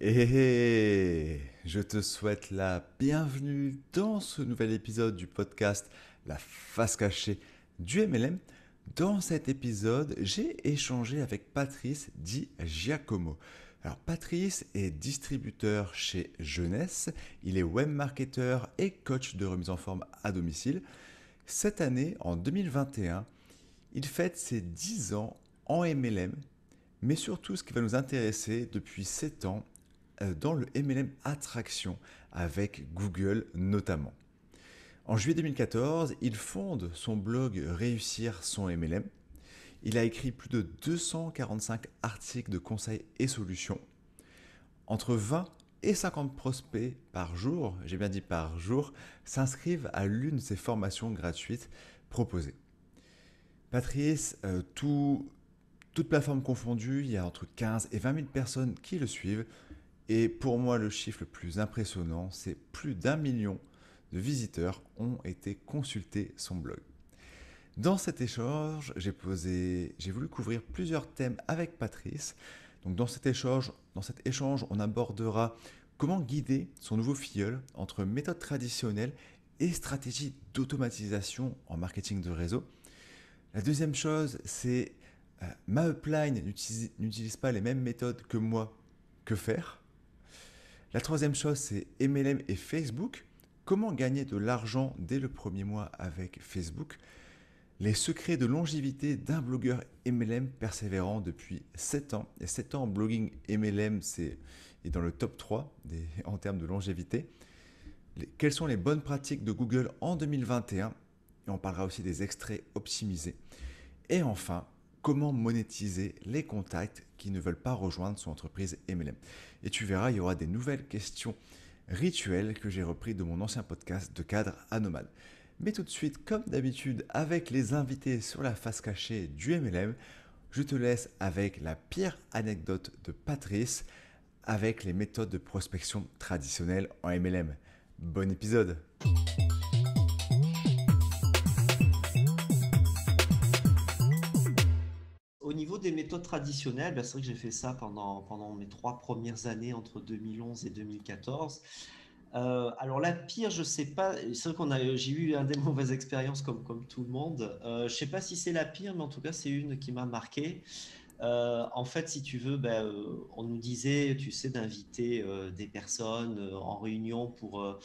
Et je te souhaite la bienvenue dans ce nouvel épisode du podcast La face cachée du MLM. Dans cet épisode, j'ai échangé avec Patrice Di Giacomo. Alors Patrice est distributeur chez Jeunesse, il est webmarketeur et coach de remise en forme à domicile. Cette année, en 2021, il fête ses 10 ans en MLM, mais surtout ce qui va nous intéresser depuis 7 ans dans le MLM Attraction avec Google notamment. En juillet 2014, il fonde son blog Réussir son MLM. Il a écrit plus de 245 articles de conseils et solutions. Entre 20 et 50 prospects par jour, j'ai bien dit par jour, s'inscrivent à l'une de ses formations gratuites proposées. Patrice, toutes plateformes confondues, il y a entre 15 et 20 000 personnes qui le suivent. Et pour moi, le chiffre le plus impressionnant, c'est plus d'1 million de visiteurs ont été consulter son blog. Dans cet échange, j'ai voulu couvrir plusieurs thèmes avec Patrice. Donc dans cet échange, on abordera comment guider son nouveau filleul entre méthodes traditionnelles et stratégies d'automatisation en marketing de réseau. La deuxième chose, c'est ma upline n'utilise pas les mêmes méthodes que moi. Que faire? La troisième chose, c'est MLM et Facebook. Comment gagner de l'argent dès le premier mois avec Facebook? Les secrets de longévité d'un blogueur MLM persévérant depuis 7 ans. Et 7 ans en blogging MLM, est dans le top 3 en termes de longévité. Quelles sont les bonnes pratiques de Google en 2021? Et on parlera aussi des extraits optimisés. Et enfin, comment monétiser les contacts qui ne veulent pas rejoindre son entreprise MLM. Et tu verras, il y aura des nouvelles questions rituelles que j'ai repris de mon ancien podcast de cadre à nomade. Mais tout de suite, comme d'habitude, avec les invités sur la face cachée du MLM, je te laisse avec la pire anecdote de Patrice avec les méthodes de prospection traditionnelles en MLM. Bon épisode! Au niveau des méthodes traditionnelles, c'est vrai que j'ai fait ça pendant mes 3 premières années entre 2011 et 2014. Alors la pire, je sais pas, c'est vrai j'ai eu des mauvaises expériences comme tout le monde. Je sais pas si c'est la pire, mais en tout cas c'est une qui m'a marqué. En fait, si tu veux, on nous disait, tu sais, d'inviter des personnes en réunion pour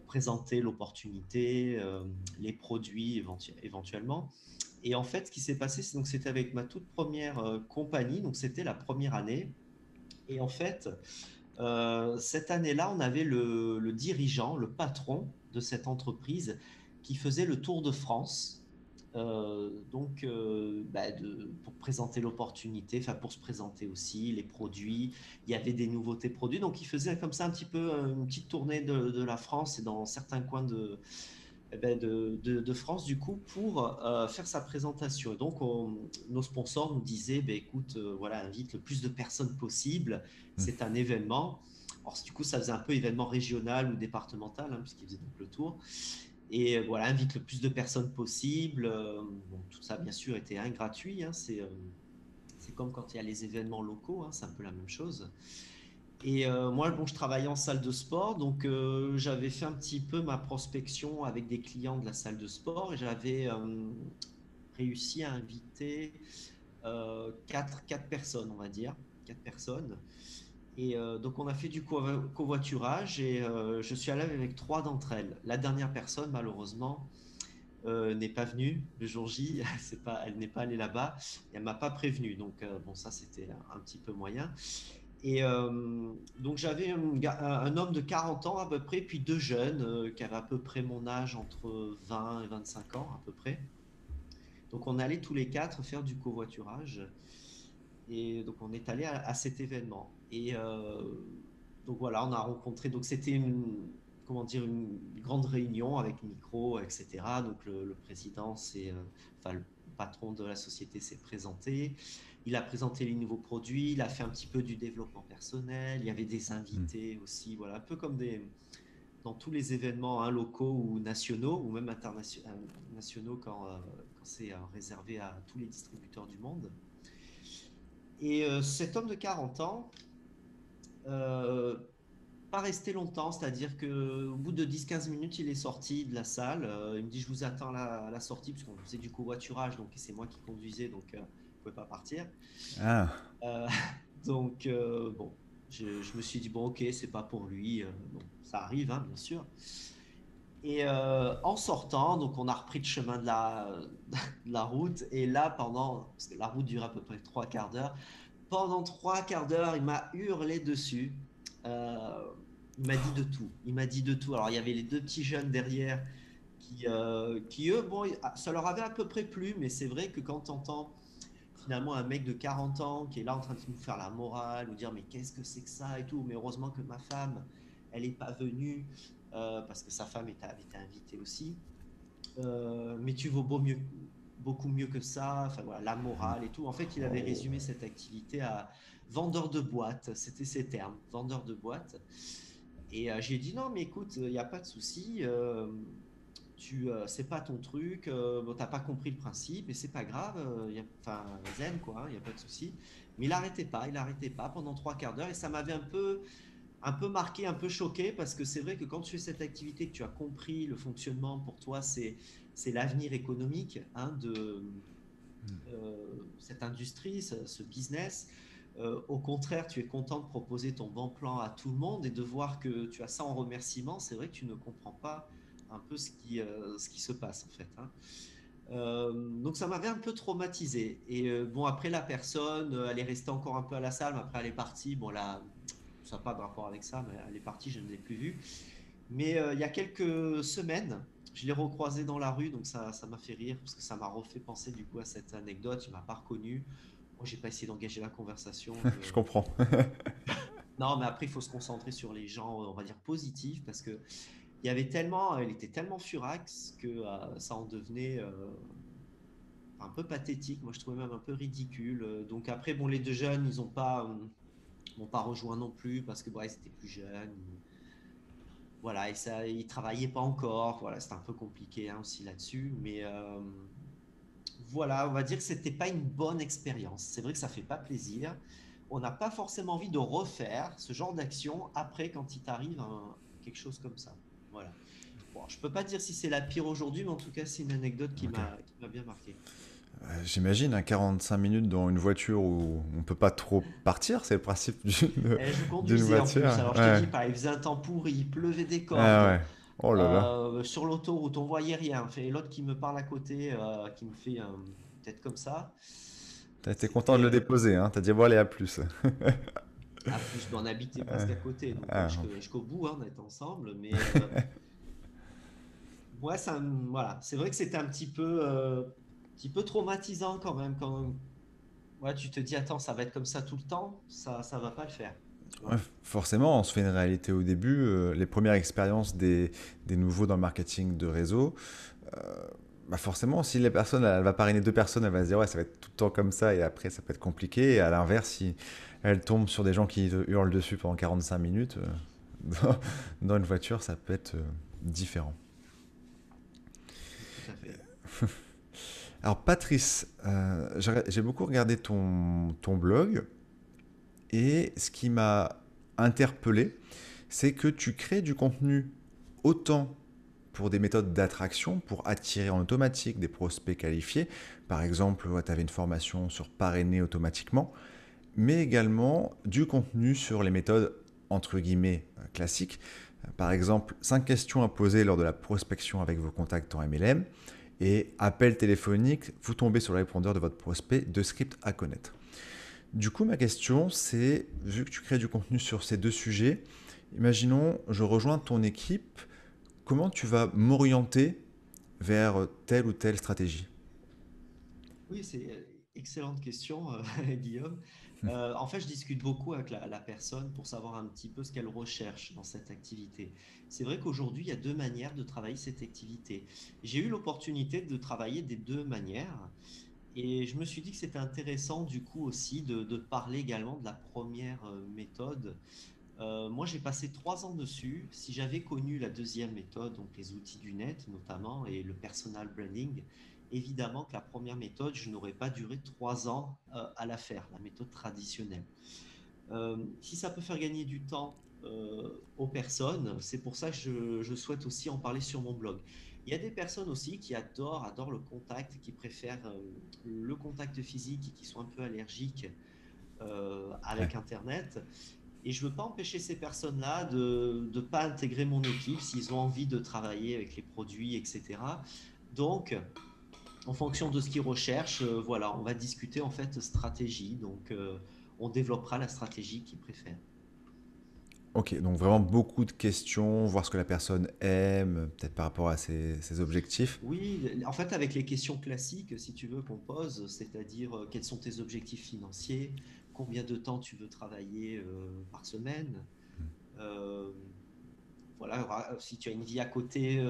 présenter l'opportunité, les produits éventuellement. Et en fait, ce qui s'est passé, c'est donc c'était avec ma toute première compagnie, donc c'était la première année. Et en fait, cette année-là, on avait le dirigeant, le patron de cette entreprise qui faisait le tour de France. Pour présenter l'opportunité, enfin pour se présenter aussi les produits, il y avait des nouveautés produits, donc il faisait comme ça un petit peu une petite tournée de la France et dans certains coins de France du coup pour faire sa présentation. Et donc nos sponsors nous disaient, écoute, voilà, invite le plus de personnes possible. C'est un événement. Alors du coup, ça faisait un peu événement régional ou départemental, hein, puisqu'il faisait donc le tour. Et voilà, invite le plus de personnes possible. Bon, tout ça, bien sûr, était gratuit. Hein, c'est comme quand il y a les événements locaux, hein, c'est un peu la même chose. Et moi, bon, je travaillais en salle de sport, donc j'avais fait un petit peu ma prospection avec des clients de la salle de sport et j'avais réussi à inviter quatre personnes, on va dire, 4 personnes. Et donc on a fait du covoiturage et je suis allé avec 3 d'entre elles. La dernière personne, malheureusement, n'est pas venue le jour J. Elle n'est pas allée là-bas et elle m'a pas prévenu. Donc bon, ça c'était un petit peu moyen. Et donc j'avais un homme de 40 ans à peu près, puis 2 jeunes qui avaient à peu près mon âge, entre 20 et 25 ans à peu près. Donc on allait tous les 4 faire du covoiturage. Et donc on est allé à cet événement. Et donc voilà, on a rencontré, donc c'était comment dire, une grande réunion avec micro, etc. Donc le président, enfin le patron de la société s'est présenté. Il a présenté les nouveaux produits, il a fait un petit peu du développement personnel. Il y avait des invités aussi, voilà, un peu comme dans tous les événements locaux ou nationaux, ou même internationaux quand c'est réservé à tous les distributeurs du monde. Et cet homme de 40 ans, Euh, Pas resté longtemps, c'est-à-dire qu'au bout de 10-15 minutes, il est sorti de la salle. Il me dit, je vous attends à la sortie, parce qu'on faisait du covoiturage, donc c'est moi qui conduisais, donc je ne pouvais pas partir. Ah, Euh, donc, bon, je me suis dit, bon, ok, c'est pas pour lui. Bon, ça arrive, hein, bien sûr. Et en sortant, donc on a repris le chemin de la route. Et là, parce que la route dure à peu près trois quarts d'heure, pendant trois quarts d'heure, il m'a hurlé dessus. Euh, il m'a dit de tout. Il m'a dit de tout. Alors, il y avait les deux petits jeunes derrière qui eux, bon, ça leur avait à peu près plu, mais c'est vrai que quand tu entends finalement un mec de 40 ans qui est là en train de nous faire la morale, ou dire mais qu'est-ce que c'est que ça et tout, mais heureusement que ma femme, elle n'est pas venue, parce que sa femme avait été invitée aussi. Mais tu vaux beaucoup mieux que ça, enfin voilà, la morale et tout. En fait, il avait résumé cette activité à vendeur de boîte, c'était ses termes, vendeur de boîte. Et j'ai dit non, mais écoute, il n'y a pas de souci. C'est pas ton truc, bon, t'as pas compris le principe et c'est pas grave, enfin zen quoi, il y a pas de souci. Mais il arrêtait pas pendant trois quarts d'heure et ça m'avait un peu marqué, un peu choqué parce que c'est vrai que quand tu fais cette activité, que tu as compris le fonctionnement pour toi, c'est l'avenir économique hein, de cette industrie, ce business. Au contraire, tu es content de proposer ton bon plan à tout le monde et de voir que tu as ça en remerciement. C'est vrai que tu ne comprends pas un peu ce qui se passe en fait. Hein. Donc ça m'avait un peu traumatisé. Et bon, après la personne, elle est restée encore un peu à la salle, mais après elle est partie. Bon là, ça n'a pas de rapport avec ça, mais elle est partie, je ne l'ai plus vue. Mais il y a quelques semaines, je l'ai recroisé dans la rue, donc ça m'a fait rire, parce que ça m'a refait penser du coup à cette anecdote. Il m'a pas reconnu. Moi, j'ai pas essayé d'engager la conversation. je comprends. Non, mais après, il faut se concentrer sur les gens, on va dire, positifs, parce que il y avait tellement, elle était tellement furax que ça en devenait un peu pathétique. Moi, je trouvais même un peu ridicule. Donc après, bon, les deux jeunes, ils m'ont pas rejoint non plus, parce que, bref, ils étaient plus jeunes. Voilà, et ça, ils travaillaient pas encore. Voilà, c'était un peu compliqué hein, aussi là-dessus. Mais voilà, on va dire que c'était pas une bonne expérience. C'est vrai que ça fait pas plaisir. On n'a pas forcément envie de refaire ce genre d'action après quand il t'arrive quelque chose comme ça. Voilà. Bon, je peux pas dire si c'est la pire aujourd'hui, mais en tout cas, c'est une anecdote Ok. qui m'a bien marqué. J'imagine, 45 minutes dans une voiture où on peut pas trop partir, c'est le principe Et je d'une conduisais en voiture. plus. Alors, je te Ouais. dis, il faisait un temps pourri, il pleuvait des Ah cordes. ouais. Oh là là. Sur l'autoroute, on voyait rien. Et l'autre qui me parle à côté, qui me fait tête comme ça. T'as été content de C'était le déposer, hein. T'as dit, bon, allez, à plus. à plus, mais on habitait presque à côté, donc Ah, jusqu'au bout, hein, on était ensemble. Mais ouais, voilà, c'est vrai que c'était petit peu traumatisant quand même. Quand ouais, tu te dis, attends, ça va être comme ça tout le temps, ça va pas le faire. Tu ouais, vois? forcément, on se fait une réalité au début. Les premières expériences des nouveaux dans le marketing de réseau, bah forcément, si la personne, elle va parrainer deux personnes, elle va se dire, ouais, ça va être tout le temps comme ça, et après, ça peut être compliqué. Et à l'inverse, si elle tombe sur des gens qui te hurlent dessus pendant 45 minutes, dans une voiture, ça peut être différent. Tout à fait. Alors, Patrice, j'ai beaucoup regardé ton blog, et ce qui m'a interpellé, c'est que tu crées du contenu autant pour des méthodes d'attraction, pour attirer en automatique des prospects qualifiés. Par exemple, tu avais une formation sur parrainer automatiquement, mais également du contenu sur les méthodes entre guillemets classiques. Par exemple, 5 questions à poser lors de la prospection avec vos contacts en MLM et appel téléphonique, vous tombez sur le répondeur de votre prospect, de script à connaître. Du coup, ma question, c'est, vu que tu crées du contenu sur ces deux sujets, imaginons, je rejoins ton équipe, comment tu vas m'orienter vers telle ou telle stratégie? Oui, c'est excellente question, Guillaume. En fait, je discute beaucoup avec la personne pour savoir un petit peu ce qu'elle recherche dans cette activité. C'est vrai qu'aujourd'hui, il y a deux manières de travailler cette activité. J'ai eu l'opportunité de travailler des deux manières et je me suis dit que c'était intéressant du coup aussi de parler également de la première méthode. Moi, j'ai passé 3 ans dessus. Si j'avais connu la deuxième méthode, donc les outils du net notamment et le personal branding, évidemment que la première méthode, je n'aurais pas duré 3 ans à la faire, la méthode traditionnelle. Si ça peut faire gagner du temps aux personnes, c'est pour ça que je souhaite aussi en parler sur mon blog. Il y a des personnes aussi qui adorent le contact, qui préfèrent le contact physique et qui sont un peu allergiques Ouais. avec Internet. Et je ne veux pas empêcher ces personnes-là de ne pas intégrer mon équipe s'ils ont envie de travailler avec les produits, etc. Donc, en fonction de ce qu'ils recherchent, voilà, on va discuter en fait stratégie. Donc, on développera la stratégie qu'ils préfèrent. Ok, donc vraiment beaucoup de questions, voir ce que la personne aime, peut-être par rapport à ses objectifs. Oui, en fait, avec les questions classiques, si tu veux, qu'on pose, c'est-à-dire quels sont tes objectifs financiers, combien de temps tu veux travailler par semaine, euh, voilà, si tu as une vie à côté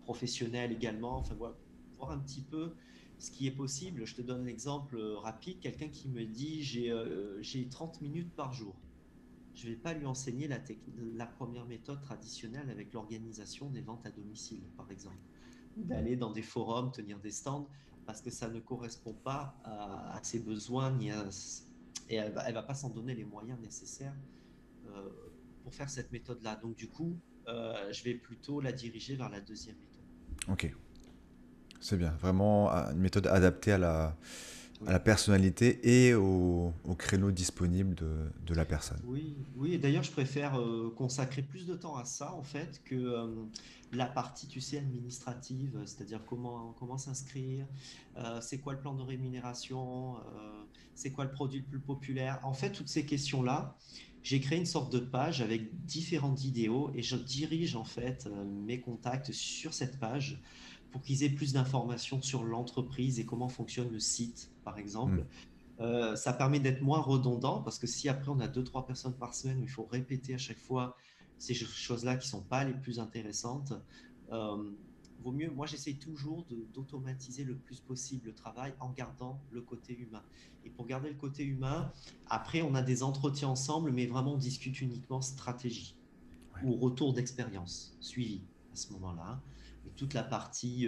professionnelle également, enfin voilà, voir un petit peu ce qui est possible. Je te donne l'exemple rapide, quelqu'un qui me dit j'ai 30 minutes par jour. Je ne vais pas lui enseigner la première méthode traditionnelle avec l'organisation des ventes à domicile, par exemple, ou d'aller dans des forums, tenir des stands, parce que ça ne correspond pas à ses besoins, et elle va pas s'en donner les moyens nécessaires euh, pour faire cette méthode-là. Donc du coup, je vais plutôt la diriger vers la deuxième méthode. Ok, c'est bien. Vraiment une méthode adaptée à Oui. la personnalité et au créneau disponible de la personne. Oui, oui, et d'ailleurs, je préfère consacrer plus de temps à ça, en fait, que la partie, tu sais, administrative, c'est-à-dire comment s'inscrire, c'est quoi le plan de rémunération, c'est quoi le produit le plus populaire. En fait, toutes ces questions-là, j'ai créé une sorte de page avec différentes vidéos et je dirige, en fait, mes contacts sur cette page pour qu'ils aient plus d'informations sur l'entreprise et comment fonctionne le site, par Hmm. exemple. Ça permet d'être moins redondant parce que si après on a deux, trois personnes par semaine où il faut répéter à chaque fois ces choses-là qui ne sont pas les plus intéressantes, euh, vaut mieux, moi j'essaye toujours d'automatiser le plus possible le travail en gardant le côté humain. Et pour garder le côté humain, après on a des entretiens ensemble, mais vraiment on discute uniquement stratégie Ouais. ou retour d'expérience suivi à ce moment-là. Et toute la partie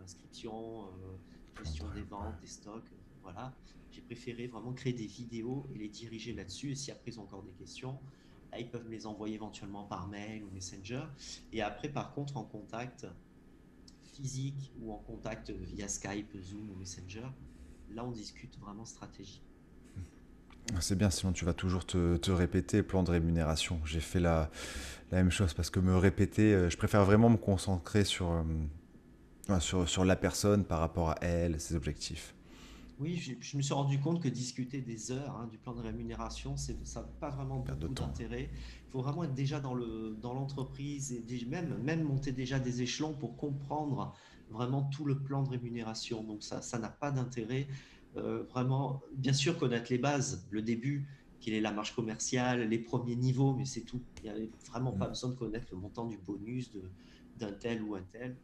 inscription, Plan gestion de- des ouais. ventes, des stocks, voilà. J'ai préféré vraiment créer des vidéos et les diriger là-dessus. Et si après ils ont encore des questions, là, ils peuvent me les envoyer éventuellement par mail ou Messenger. Et après, par contre, en contact physique ou en contact via Skype, Zoom ou Messenger, là, on discute vraiment stratégie. C'est bien, sinon tu vas toujours te répéter, plan de rémunération. J'ai fait la même chose parce que me répéter, je préfère vraiment me concentrer sur la personne par rapport à elle, ses objectifs. Oui, je me suis rendu compte que discuter des heures du plan de rémunération, ça n'a pas vraiment Perte de beaucoup temps. d'intérêt. Il faut vraiment être déjà dans l'entreprise et même monter déjà des échelons pour comprendre vraiment tout le plan de rémunération. Donc ça n'a pas d'intérêt. Vraiment, bien sûr, connaître les bases, le début, quelle est la marge commerciale, les premiers niveaux, mais c'est tout. Il n'y avait vraiment pas besoin de connaître le montant du bonus d'un tel ou un tel.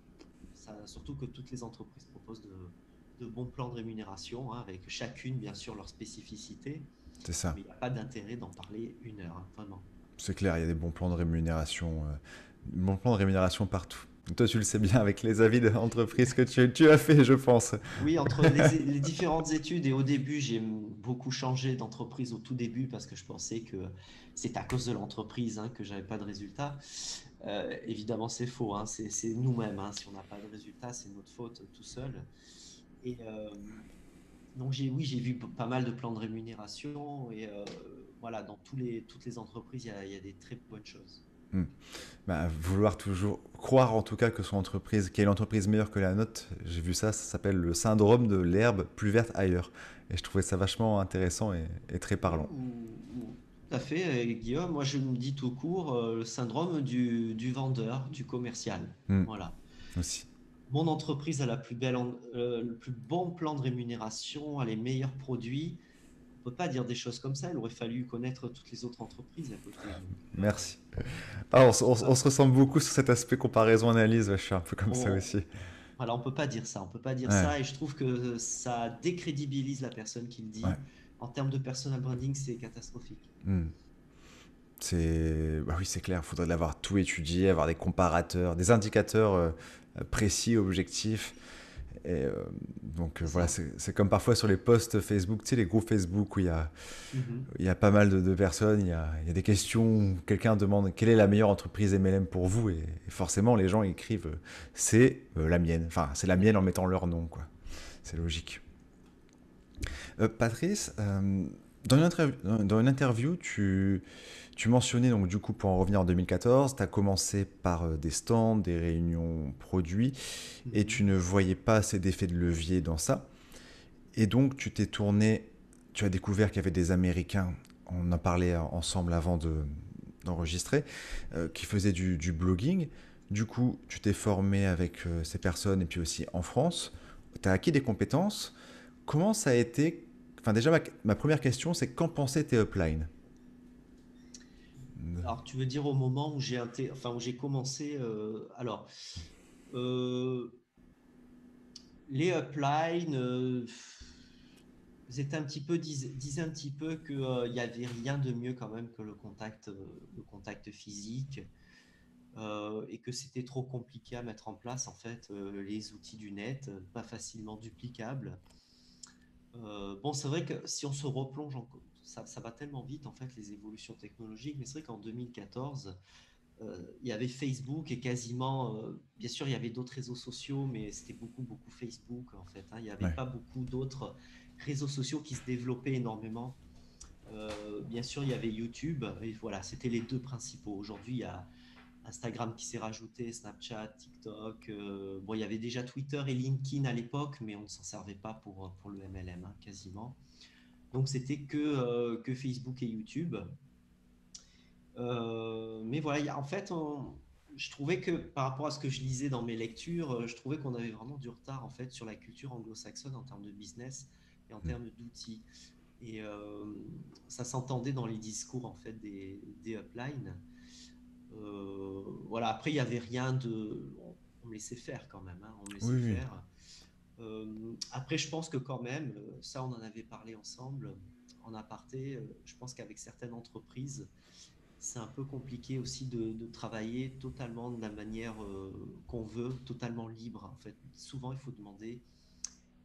Surtout que toutes les entreprises proposent de bons plans de rémunération, hein, avec chacune, bien sûr, leur spécificité, C'est ça. mais il n'y a pas d'intérêt d'en parler une heure, hein, vraiment. C'est clair, il y a des bons plans de rémunération, bons plans de rémunération partout. Toi, tu le sais bien avec les avis d'entreprise que tu as fait, je pense. Oui, entre les différentes études et au début, j'ai beaucoup changé d'entreprise au tout début parce que je pensais que c'est à cause de l'entreprise que j'avais pas de résultats. Évidemment, c'est faux, hein, c'est nous-mêmes, hein, si on n'a pas de résultats, c'est notre faute tout seul. Et donc oui, j'ai vu pas mal de plans de rémunération et voilà, dans toutes les entreprises, il y a des très bonnes choses. Hmm. Bah, vouloir toujours croire en tout cas que son entreprise, qu'il y a une entreprise meilleure que la nôtre, j'ai vu ça, ça s'appelle le syndrome de l'herbe plus verte ailleurs. Et je trouvais ça vachement intéressant et très Oui, parlant. tout à fait, Guillaume. Moi, je me dis tout court, le syndrome du vendeur, du commercial. Hmm. Voilà. Aussi. Mon entreprise a le plus bon plan de rémunération, a les meilleurs produits. On peut pas dire des choses comme ça. Il aurait fallu connaître toutes les autres entreprises à côté. Donc, Merci. Ah, on voilà. se ressemble beaucoup sur cet aspect comparaison-analyse, ouais, je suis un peu comme ça On, aussi. voilà, on peut pas dire ça. On peut pas dire Ouais, ça. Et je trouve que ça décrédibilise la personne qui le ouais. dit. En termes de personal branding, c'est catastrophique. Hmm. Bah oui, c'est clair, il faudrait l'avoir tout étudié, avoir des comparateurs, des indicateurs précis, objectifs. Et donc c'est voilà, ça. c'est comme parfois sur les posts Facebook, tu sais, les groupes Facebook où Mhm. il y a pas mal de personnes, il y a des questions, où quelqu'un demande quelle est la meilleure entreprise MLM pour vous, et forcément les gens écrivent c'est la mienne, enfin c'est la mienne en mettant leur nom, quoi. C'est logique. Patrice, dans une interview, tu mentionnais, donc du coup pour en revenir en 2014, tu as commencé par des stands, des réunions produits, et tu Mhm. ne voyais pas assez d'effet de levier dans ça. Et donc tu t'es tourné, tu as découvert qu'il y avait des Américains, on en parlait ensemble avant d'enregistrer, qui faisaient du blogging. Du coup, tu t'es formé avec ces personnes et puis aussi en France. Tu as acquis des compétences. Comment ça a été? Enfin, déjà, ma première question, c'est qu'en pensaient tes uplines? Alors, tu veux dire au moment où enfin, où j'ai commencé. Euh, les uplines, ils étaient disaient un petit peu qu'il n'y avait rien de mieux quand même que le contact physique. Et que c'était trop compliqué à mettre en place, en fait, les outils du net, pas facilement duplicables. Bon, c'est vrai que si on se replonge, ça va tellement vite, en fait, les évolutions technologiques, mais c'est vrai qu'en 2014, il y avait Facebook et quasiment, bien sûr, il y avait d'autres réseaux sociaux, mais c'était beaucoup, beaucoup Facebook, en fait, hein. Il n'y avait Ouais. pas beaucoup d'autres réseaux sociaux qui se développaient énormément. Bien sûr, il y avait YouTube, et voilà, c'était les deux principaux. Aujourd'hui, il y a Instagram qui s'est rajouté, Snapchat, TikTok. Bon, il y avait déjà Twitter et LinkedIn à l'époque, mais on ne s'en servait pas pour le MLM, hein, quasiment. Donc, c'était que Facebook et YouTube. Mais voilà, en fait, je trouvais que par rapport à ce que je lisais dans mes lectures, je trouvais qu'on avait vraiment du retard en fait sur la culture anglo-saxonne en termes de business et en termes d'outils. Et ça s'entendait dans les discours en fait des uplines. Voilà, après, il n'y avait rien de. On me laissait faire quand même, hein, on me laissait Oui, oui. faire. Après, je pense que quand même, ça, on en avait parlé ensemble en aparté. Je pense qu'avec certaines entreprises, c'est un peu compliqué aussi de travailler totalement de la manière qu'on veut, totalement libre. En fait, souvent, il faut demander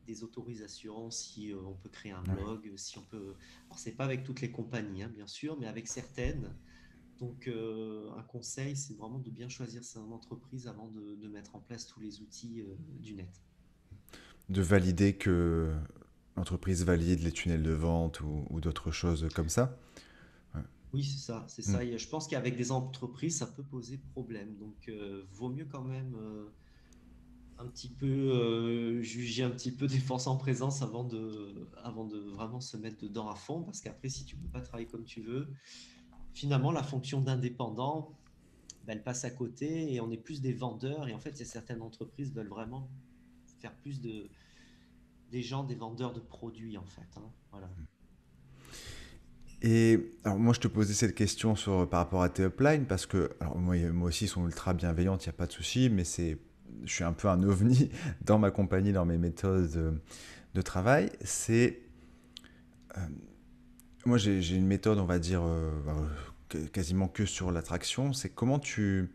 des autorisations, si on peut créer un Ouais. blog, si on peut. Alors, c'est pas avec toutes les compagnies, hein, bien sûr, mais avec certaines. Donc, un conseil, c'est vraiment de bien choisir son entreprise avant de mettre en place tous les outils du net. De valider que l'entreprise valide les tunnels de vente ou d'autres choses comme ça. Ouais. Oui, c'est ça, c'est Hmm. ça. Et je pense qu'avec des entreprises, ça peut poser problème. Donc, vaut mieux quand même un petit peu juger un petit peu des forces en présence avant de vraiment se mettre dedans à fond. Parce qu'après, si tu peux pas travailler comme tu veux, finalement, la fonction d'indépendant, ben, elle passe à côté et on est plus des vendeurs. Et en fait, certaines entreprises veulent vraiment faire plus des gens, des vendeurs de produits, en fait, hein. Voilà. Et alors moi je te posais cette question par rapport à tes uplines parce que alors moi aussi ils sont ultra bienveillantes, il n'y a pas de souci, mais je suis un peu un ovni dans ma compagnie, dans mes méthodes de travail. Euh, Moi j'ai une méthode, on va dire, quasiment que sur l'attraction. C'est comment tu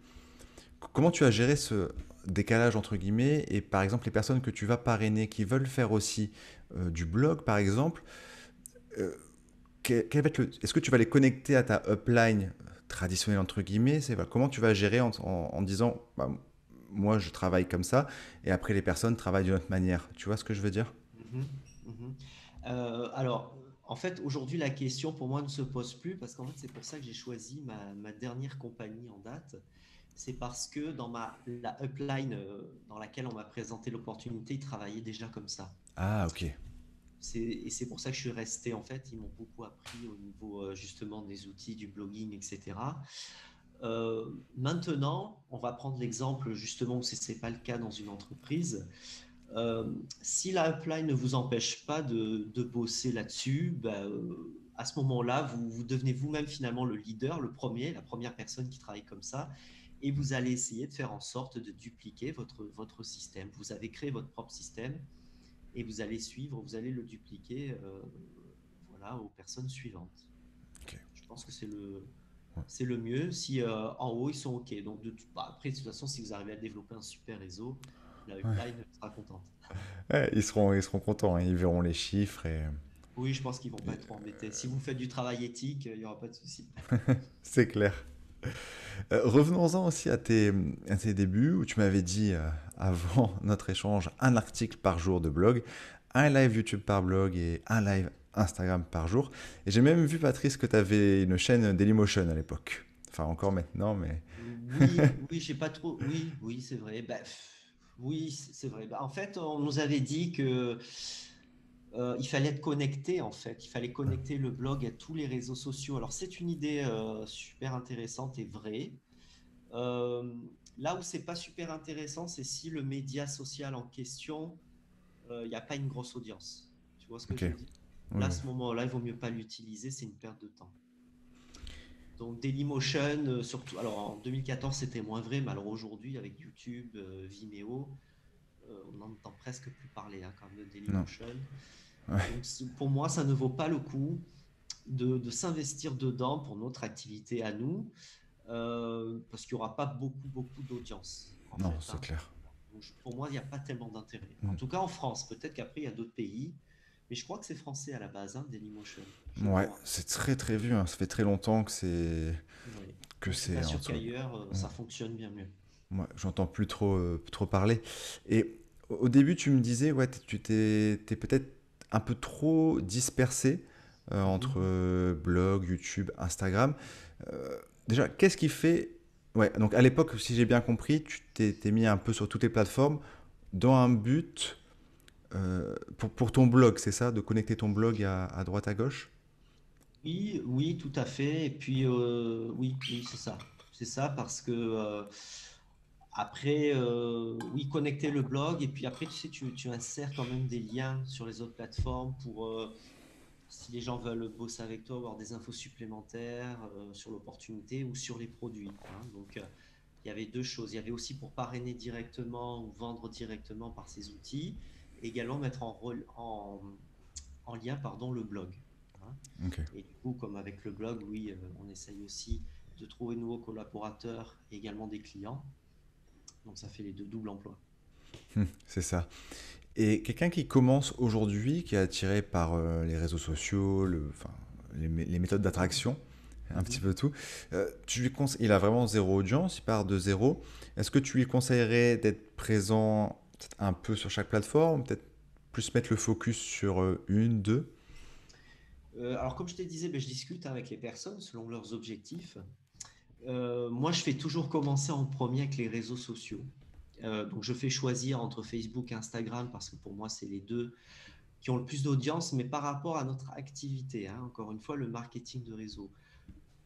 as géré ce décalage entre guillemets, et par exemple les personnes que tu vas parrainer qui veulent faire aussi du blog par exemple, euh, est-ce que tu vas les connecter à ta upline traditionnelle entre guillemets? Comment tu vas gérer en disant bah, moi je travaille comme ça et après les personnes travaillent d'une autre manière. Tu vois ce que je veux dire? Mhm, mhm. Alors, en fait, aujourd'hui, la question pour moi ne se pose plus parce qu'en fait, c'est pour ça que j'ai choisi ma dernière compagnie en date. C'est parce que dans la upline dans laquelle on m'a présenté l'opportunité, ils travaillaient déjà comme ça. Ah ok. Et c'est pour ça que je suis resté. En fait, ils m'ont beaucoup appris au niveau justement des outils, du blogging, etc. Maintenant, on va prendre l'exemple justement où ce n'est pas le cas dans une entreprise. Si la upline ne vous empêche pas de bosser là-dessus, ben, à ce moment-là, vous devenez vous-même finalement le leader, la première personne qui travaille comme ça, et vous allez essayer de faire en sorte de dupliquer votre système. Vous avez créé votre propre système et vous allez le dupliquer voilà, aux personnes suivantes. Ok. Je pense que Ouais. c'est le mieux si en haut ils sont OK. Donc, après, de toute façon, si vous arrivez à développer un super réseau, La Ouais. upline sera contente. Ouais, ils seront contents, hein, ils verront les chiffres et Oui, je pense qu'ils vont pas être trop embêtés. Si vous faites du travail éthique, il n'y aura pas de souci. c'est clair. Revenons-en aussi à tes débuts où tu m'avais dit avant notre échange un article par jour de blog, un live YouTube par blog et un live Instagram par jour. Et j'ai même vu, Patrice, que tu avais une chaîne Dailymotion à l'époque. Enfin, encore maintenant, mais... Oui, oui, j'ai pas trop. Oui, oui, c'est vrai. Oui, c'est vrai. En fait, on nous avait dit que il fallait être connecté. En fait, il fallait connecter le blog à tous les réseaux sociaux. Alors, c'est une idée super intéressante et vraie. Euh, Là où c'est pas super intéressant, c'est si le média social en question, il n'y a pas une grosse audience. Tu vois ce que Ok. je veux dire? Oui, Là, à oui. ce moment-là, il vaut mieux pas l'utiliser. C'est une perte de temps. Donc Dailymotion, surtout, alors en 2014 c'était moins vrai, mais alors aujourd'hui avec YouTube, Vimeo, on n'entend presque plus parler hein, quand même de Non. Dailymotion. Ouais. Donc pour moi ça ne vaut pas le coup de s'investir dedans pour notre activité à nous, parce qu'il n'y aura pas beaucoup d'audience en Non, fait. c'est Hein. clair. Donc, pour moi il n'y a pas tellement d'intérêt. En Mm. tout cas en France, peut-être qu'après il y a d'autres pays, mais je crois que c'est français à la base, hein, Dailymotion, je Ouais, crois. c'est très très vu, hein. Ça fait très longtemps Oui. que Donc je suis pas c'est sûr entre. qu'ailleurs Ouais. ça fonctionne bien mieux. Ouais, j'entends plus trop parler. Et au début, tu me disais, ouais, t'es peut-être un peu trop dispersé entre Mhm. blog, YouTube, Instagram. Déjà, qu'est-ce qui fait... Ouais, donc à l'époque, si j'ai bien compris, t'es mis un peu sur toutes les plateformes dans un but pour ton blog, c'est ça? De connecter ton blog à droite à gauche? Oui, oui, tout à fait. Et puis, oui, oui, c'est ça. C'est ça parce que après, oui, connecter le blog. Et puis après, tu sais, tu insères quand même des liens sur les autres plateformes pour, si les gens veulent bosser avec toi, avoir des infos supplémentaires sur l'opportunité ou sur les produits. Hein. Donc, il y avait deux choses. Il y avait aussi pour parrainer directement ou vendre directement par ces outils, et également mettre en lien, pardon, le blog. Hein. Ok. Et du coup, comme avec le blog, oui, on essaye aussi de trouver de nouveaux collaborateurs et également des clients. Donc ça fait les deux doubles emplois. C'est ça. Et quelqu'un qui commence aujourd'hui, qui est attiré par les réseaux sociaux, enfin, les méthodes d'attraction, un petit Mhm. peu tout, il a vraiment zéro audience, il part de zéro. Est-ce que tu lui conseillerais d'être présent peut-être un peu sur chaque plateforme, peut-être plus mettre le focus sur une, deux? Alors comme je te disais, ben, je discute avec les personnes selon leurs objectifs. Moi, je fais toujours commencer en premier avec les réseaux sociaux. Donc je fais choisir entre Facebook et Instagram parce que pour moi, c'est les deux qui ont le plus d'audience, mais par rapport à notre activité. Hein, encore une fois, le marketing de réseau.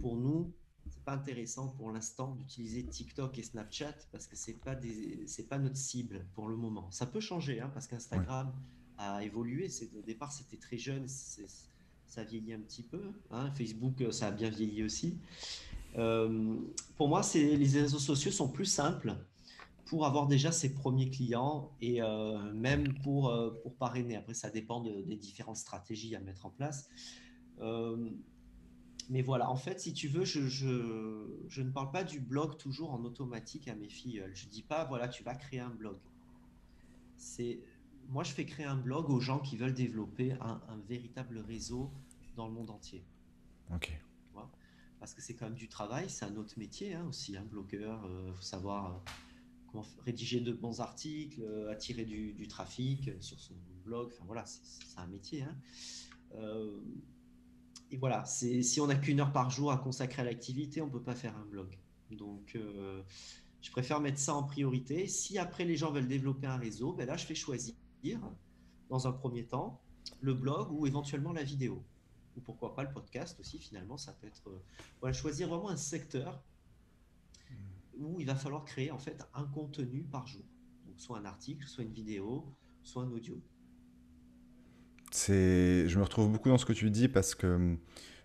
Pour nous, c'est pas intéressant pour l'instant d'utiliser TikTok et Snapchat parce que c'est pas notre cible pour le moment. Ça peut changer hein, parce Ouais. qu'Instagram a évolué. Au départ, c'était très jeune, ça vieillit un petit peu. Hein. Facebook, ça a bien vieilli aussi. Euh, pour moi, les réseaux sociaux sont plus simples pour avoir déjà ses premiers clients et même pour parrainer. Après, ça dépend des différentes stratégies à mettre en place. Euh, mais voilà, en fait, si tu veux, je ne parle pas du blog toujours en automatique à mes filles. Je dis pas, voilà, tu vas créer un blog. C'est, moi, je fais créer un blog aux gens qui veulent développer un véritable réseau dans le monde entier. Ok. Tu vois. Parce que c'est quand même du travail, c'est un autre métier hein, aussi, un blogueur. Il faut savoir comment rédiger de bons articles, attirer du trafic sur son blog. Enfin voilà, c'est un métier. Hein. Euh, et voilà, si on n'a qu'une heure par jour à consacrer à l'activité, on ne peut pas faire un blog. Donc, je préfère mettre ça en priorité. Si après les gens veulent développer un réseau, ben là, je fais choisir, dans un premier temps, le blog ou éventuellement la vidéo. Ou pourquoi pas le podcast aussi, finalement, ça peut être. Voilà, choisir vraiment un secteur où il va falloir créer en fait un contenu par jour. Donc, soit un article, soit une vidéo, soit un audio. Je me retrouve beaucoup dans ce que tu dis parce que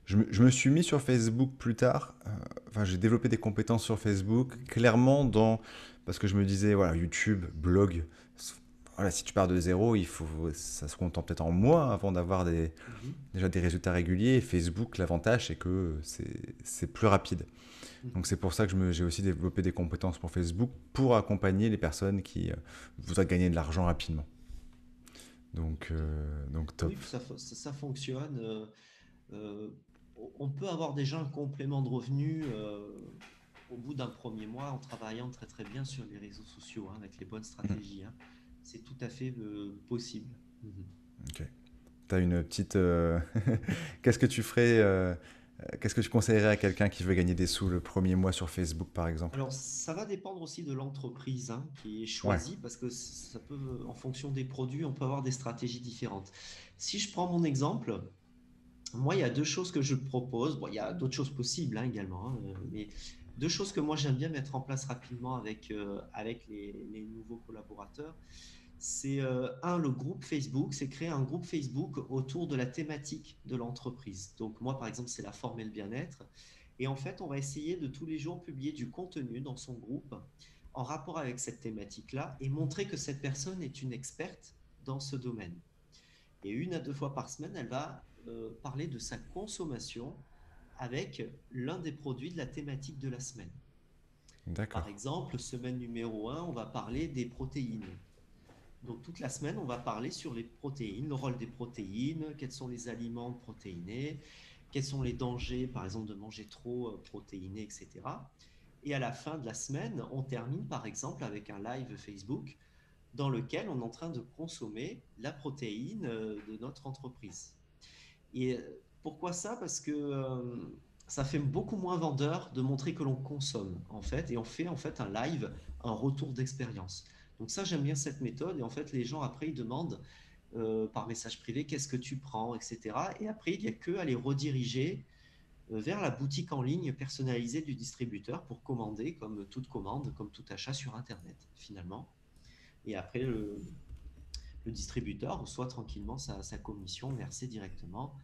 je me suis mis sur Facebook plus tard. Enfin, j'ai développé des compétences sur Facebook, Mhm. clairement parce que je me disais, voilà, YouTube, blog, voilà, si tu pars de zéro, ça se contente peut-être en mois avant d'avoir Mhm. déjà des résultats réguliers. Et Facebook, l'avantage, c'est que c'est plus rapide. Donc c'est pour ça que j'ai aussi développé des compétences pour Facebook pour accompagner les personnes qui voudraient gagner de l'argent rapidement. Donc top. Oui, puis ça fonctionne. Euh, on peut avoir déjà un complément de revenus au bout d'un premier mois en travaillant très très bien sur les réseaux sociaux, hein, avec les bonnes Mm. stratégies, hein. C'est tout à fait possible. Mhm. Ok. T'as une petite. Qu'est-ce que tu ferais qu'est-ce que tu conseillerais à quelqu'un qui veut gagner des sous le premier mois sur Facebook, par exemple? Alors, ça va dépendre aussi de l'entreprise, hein, qui est Ouais. choisie parce que ça peut, en fonction des produits, on peut avoir des stratégies différentes. Si je prends mon exemple, moi, il y a deux choses que je propose. Bon, il y a d'autres choses possibles, hein, également, hein, mais deux choses que moi j'aime bien mettre en place rapidement avec les nouveaux collaborateurs. C'est le groupe Facebook, c'est créer un groupe Facebook autour de la thématique de l'entreprise. Donc moi, par exemple, c'est la forme et le bien-être. Et en fait, on va essayer de tous les jours publier du contenu dans son groupe en rapport avec cette thématique-là et montrer que cette personne est une experte dans ce domaine. Et une à deux fois par semaine, elle va parler de sa consommation avec l'un des produits de la thématique de la semaine. Par D'accord. exemple, semaine numéro un, on va parler des protéines. Donc toute la semaine, on va parler sur les protéines, le rôle des protéines, quels sont les aliments protéinés, quels sont les dangers, par exemple, de manger trop protéiné, etc. Et à la fin de la semaine, on termine par exemple avec un live Facebook dans lequel on est en train de consommer la protéine de notre entreprise. Et pourquoi ça? Parce que ça fait beaucoup moins vendeur de montrer que l'on consomme, en fait, et on fait en fait un live, un retour d'expérience. Donc ça, j'aime bien cette méthode, et en fait, les gens après, ils demandent par message privé, qu'est-ce que tu prends, etc. Et après, il n'y a que à les rediriger vers la boutique en ligne personnalisée du distributeur pour commander, comme toute commande, comme tout achat sur Internet, finalement. Et après, le distributeur reçoit tranquillement sa commission versée directement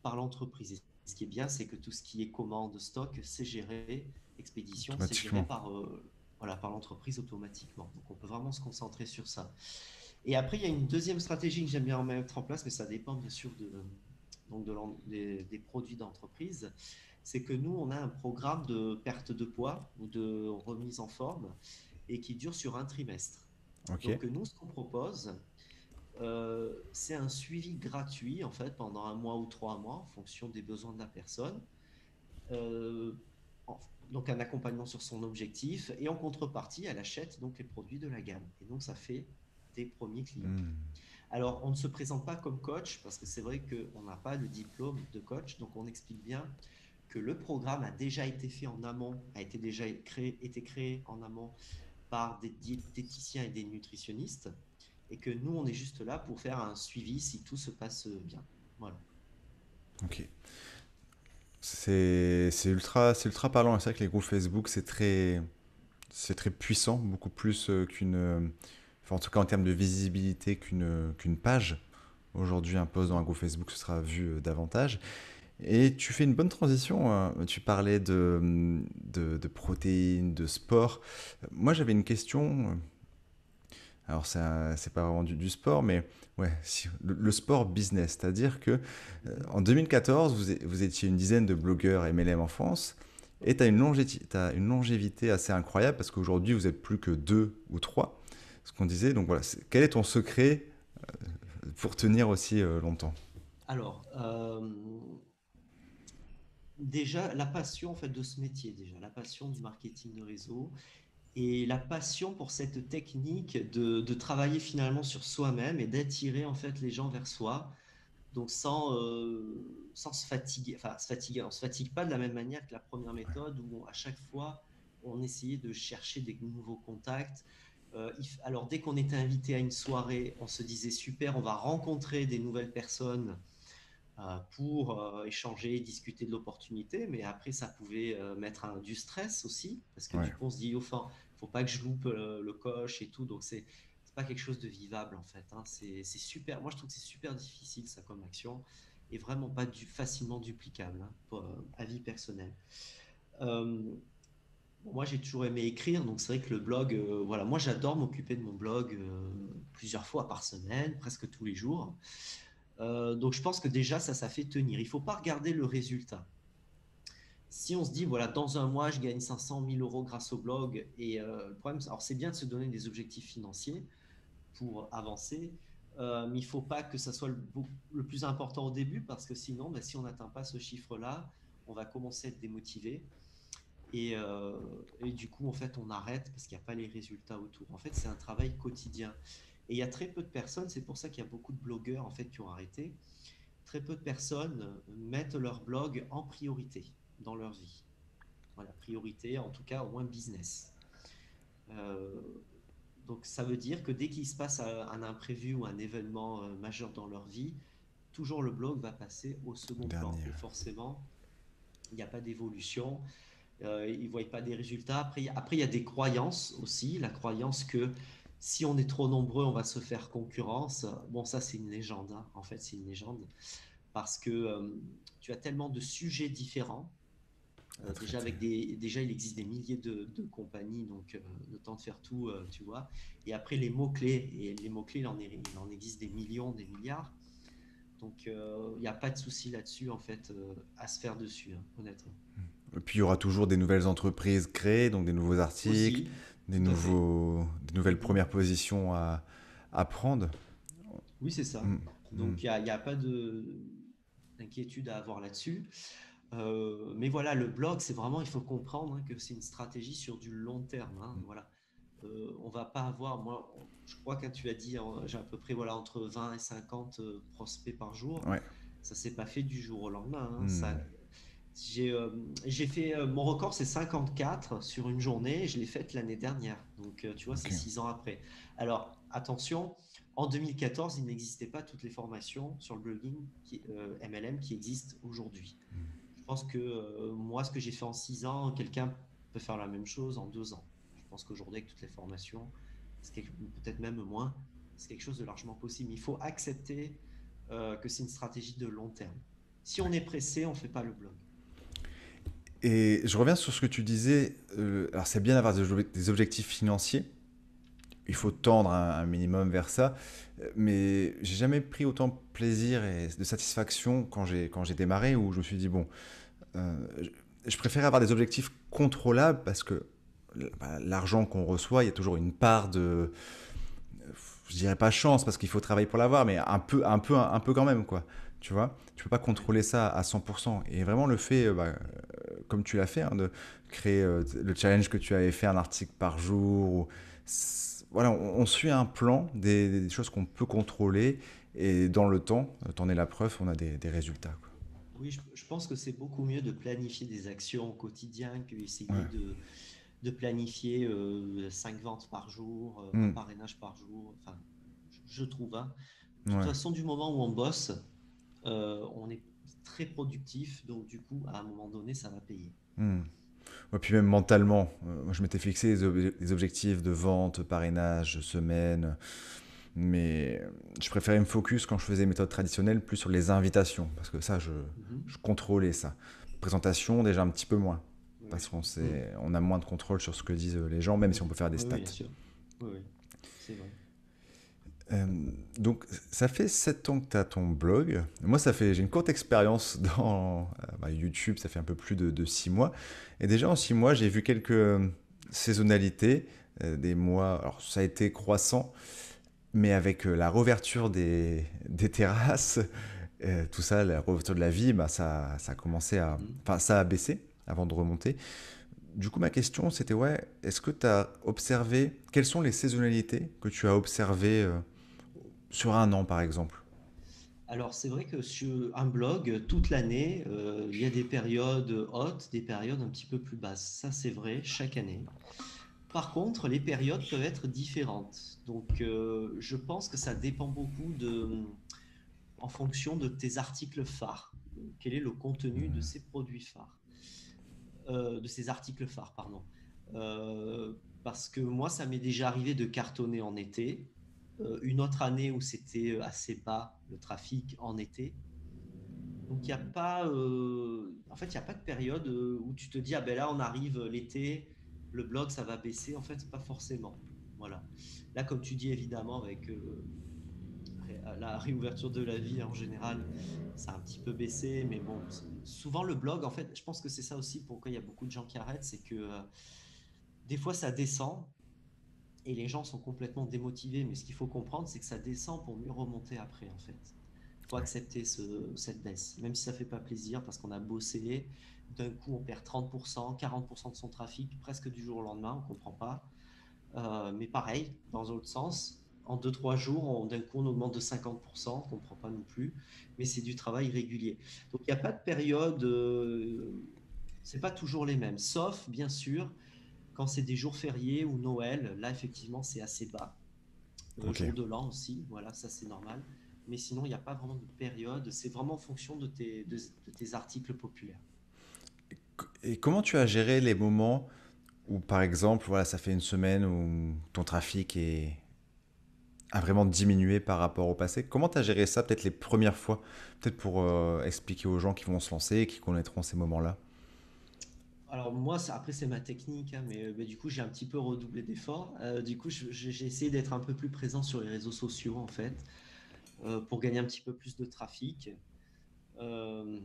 par l'entreprise. Et ce qui est bien, c'est que tout ce qui est commande, stock, c'est géré, expédition, c'est géré Automatiquement. par l'entreprise automatiquement. Donc on peut vraiment se concentrer sur ça. Et après, il y a une deuxième stratégie que j'aime bien mettre en place, mais ça dépend bien sûr des produits d'entreprise. C'est que nous, on a un programme de perte de poids ou de remise en forme et qui dure sur un trimestre. Ok. Donc nous, ce qu'on propose, c'est un suivi gratuit en fait pendant un mois ou 3 mois en fonction des besoins de la personne. Euh, donc un accompagnement sur son objectif et en contrepartie, elle achète donc les produits de la gamme. Et donc ça fait des premiers clients. Hmm. Alors on ne se présente pas comme coach parce que c'est vrai qu'on n'a pas le diplôme de coach, donc on explique bien que le programme a déjà été fait en amont, a été déjà été créé en amont par des diététiciens et des nutritionnistes et que nous, on est juste là pour faire un suivi si tout se passe bien. Voilà. Ok. C'est ultra parlant. C'est vrai que les groupes Facebook, c'est très puissant, beaucoup plus enfin, en tout cas en termes de visibilité qu'une page. Aujourd'hui, un post dans un groupe Facebook, ce sera vu davantage. Et tu fais une bonne transition, hein. Tu parlais de protéines, de sport. Moi, j'avais une question. Alors, c'est pas vraiment du sport, mais ouais, le sport business. C'est-à-dire que Mhm. en 2014, vous étiez une dizaine de blogueurs MLM en France. Et tu as t'as une longévité assez incroyable parce qu'aujourd'hui, vous êtes plus que deux ou trois. Ce qu'on disait. Donc voilà, quel est ton secret pour tenir aussi longtemps? Alors, déjà, la passion en fait, de ce métier, déjà, la passion du marketing de réseau et la passion pour cette technique de travailler finalement sur soi-même et d'attirer en fait les gens vers soi. Donc sans se fatiguer, enfin se fatiguer, on ne se fatigue pas de la même manière que la première méthode où à chaque fois on essayait de chercher des nouveaux contacts. Alors dès qu'on était invité à une soirée, on se disait super, on va rencontrer des nouvelles personnes pour échanger, discuter de l'opportunité, mais après ça pouvait mettre du stress aussi, parce que Ouais. du coup on se dit, au fond, faut pas que je loupe le coche et tout, donc c'est pas quelque chose de vivable en fait, hein. C'est super, moi je trouve que c'est super difficile ça comme action, et vraiment pas facilement duplicable, hein, pour, avis personnel. Euh, bon, moi j'ai toujours aimé écrire, donc c'est vrai que le blog, voilà, moi j'adore m'occuper de mon blog plusieurs fois par semaine, presque tous les jours. Donc je pense que déjà ça fait tenir. Il ne faut pas regarder le résultat. Si on se dit, voilà, dans un mois, je gagne 500 000 euros grâce au blog, et le problème, alors c'est bien de se donner des objectifs financiers pour avancer, mais il ne faut pas que ça soit le plus important au début, parce que sinon, ben, si on n'atteint pas ce chiffre-là, on va commencer à être démotivé. Et du coup, en fait, on arrête parce qu'il n'y a pas les résultats autour. En fait, c'est un travail quotidien. Et il y a très peu de personnes, c'est pour ça qu'il y a beaucoup de blogueurs en fait qui ont arrêté. Très peu de personnes mettent leur blog en priorité dans leur vie. Voilà, priorité, en tout cas au moins business. Euh, donc ça veut dire que dès qu'il se passe un imprévu ou un événement majeur dans leur vie, toujours le blog va passer au second plan. Dernier. Et forcément, il n'y a pas d'évolution. Ils ne voient pas des résultats. Après, il y a des croyances aussi. La croyance que si on est trop nombreux, on va se faire concurrence. Bon, ça, c'est une légende, hein. En fait, c'est une légende. Parce que tu as tellement de sujets différents. À Déjà, traiter. déjà, il existe des milliers de compagnies, donc le temps de faire tout, tu vois. Et après, les mots-clés. Et les mots-clés, il en existe des millions, des milliards. Donc, il n'y a pas de souci là-dessus, en fait, à se faire dessus, hein, honnêtement. Et puis il y aura toujours des nouvelles entreprises créées, donc des nouveaux articles, Aussi, tout à fait. des nouvelles Mhm. premières positions à prendre. Oui, c'est ça. Mm, mm. Donc, il y a pas d'inquiétude à avoir là-dessus. Mais voilà, le blog, c'est vraiment, il faut comprendre hein, que c'est une stratégie sur du long terme, hein, voilà. On va pas avoir, moi, je crois que tu as dit, j'ai à peu près voilà, entre 20 et 50 prospects par jour. Ouais. Ça s'est pas fait du jour au lendemain, hein. Mm. J'ai fait, mon record, c'est 54 sur une journée. Je l'ai faite l'année dernière. Donc, tu vois, c'est Ok. 6 ans après. Alors, attention, en 2014, il n'existait pas toutes les formations sur le blogging MLM qui existent aujourd'hui. Je pense que moi, ce que j'ai fait en 6 ans, quelqu'un peut faire la même chose en 2 ans. Je pense qu'aujourd'hui, avec toutes les formations, peut-être même moins, c'est quelque chose de largement possible. Il faut accepter que c'est une stratégie de long terme. Si on est pressé, on ne fait pas le blog. Et je reviens sur ce que tu disais. Alors c'est bien d'avoir des objectifs financiers. Il faut tendre un minimum vers ça. Mais j'ai jamais pris autant de plaisir et de satisfaction quand j'ai démarré où je me suis dit, bon, je préfère avoir des objectifs contrôlables parce que bah, l'argent qu'on reçoit, il y a toujours une part de, je dirais pas chance parce qu'il faut travailler pour l'avoir, mais un peu quand même, quoi. Tu vois, tu peux pas Ouais. contrôler ça à 100%. Et vraiment le fait, bah, comme tu l'as fait, hein, de créer le challenge que tu avais fait, un article par jour, voilà, on suit un plan, des choses qu'on peut contrôler, et dans le temps, t'en es la preuve, on a des résultats, quoi. Oui, je pense que c'est beaucoup mieux de planifier des actions au quotidien que essayer Ouais. de planifier 5 ventes par jour, un Mm. parrainage par jour. Enfin, je trouve, hein. De toute Ouais. façon, du moment où on bosse, on est très productif, donc du coup, à un moment donné, ça va payer. Mm. Ouais, puis même mentalement, moi je m'étais fixé des objectifs de vente, parrainage, semaine, mais je préférais me focus quand je faisais méthode traditionnelle plus sur les invitations, parce que ça, Mhm. je contrôlais ça. Présentation, déjà un petit peu moins, Oui. parce qu'on Mhm. on a moins de contrôle sur ce que disent les gens, même si on peut faire des Oui, oui, stats. bien sûr. Oui, oui, c'est vrai. Euh, donc, ça fait 7 ans que tu as ton blog. Moi, j'ai une courte expérience dans bah, YouTube, ça fait un peu plus de 6 mois. Et déjà, en 6 mois, j'ai vu quelques saisonnalités, des mois. Alors, ça a été croissant, mais avec la réouverture des terrasses, tout ça, la réouverture de la vie, bah, ça a commencé à. Mhm. Enfin, ça a baissé avant de remonter. Du coup, ma question, c'était, ouais, est-ce que tu as observé, quelles sont les saisonnalités que tu as observées sur un an, par exemple? Alors, c'est vrai que sur un blog, toute l'année, il y a des périodes hautes, des périodes un petit peu plus basses. Ça, c'est vrai, chaque année. Par contre, les périodes peuvent être différentes. Donc, je pense que ça dépend beaucoup en fonction de tes articles phares. Quel est le contenu de ces produits phares, de ces articles phares, pardon. Parce que moi, ça m'est déjà arrivé de cartonner en été. Une autre année où c'était assez bas le trafic en été. Donc, il n'y a pas, en fait, il y a pas de période où tu te dis, ah ben là, on arrive l'été, le blog, ça va baisser. En fait, pas forcément. Voilà. Là, comme tu dis, évidemment, la réouverture de la vie en général, ça a un petit peu baissé. Mais bon, souvent le blog, en fait, je pense que c'est ça aussi pourquoi il y a beaucoup de gens qui arrêtent, c'est que des fois ça descend et les gens sont complètement démotivés. Mais ce qu'il faut comprendre, c'est que ça descend pour mieux remonter après, en fait. Il faut Ouais. accepter cette baisse, même si ça fait pas plaisir parce qu'on a bossé. D'un coup, on perd 30%, 40% de son trafic presque du jour au lendemain, on comprend pas. Mais pareil, dans l'autre sens, en 2 3 jours, d'un coup, on augmente de 50%, on ne comprend pas non plus, mais c'est du travail régulier. Donc, il n'y a pas de période, c'est pas toujours les mêmes, sauf, bien sûr, quand c'est des jours fériés ou Noël, là, effectivement, c'est assez bas. Ok. Jour de l'an aussi, voilà, ça c'est normal. Mais sinon, il n'y a pas vraiment de période, c'est vraiment en fonction de tes articles populaires. Et comment tu as géré les moments où, par exemple, voilà, ça fait une semaine où ton trafic a vraiment diminué par rapport au passé? Comment tu as géré ça, peut-être les premières fois? Peut-être pour expliquer aux gens qui vont se lancer et qui connaîtront ces moments-là. Alors moi, après c'est ma technique, hein, mais du coup j'ai un petit peu redoublé d'efforts. Du coup, j'ai essayé d'être un peu plus présent sur les réseaux sociaux en fait, pour gagner un petit peu plus de trafic. Euh,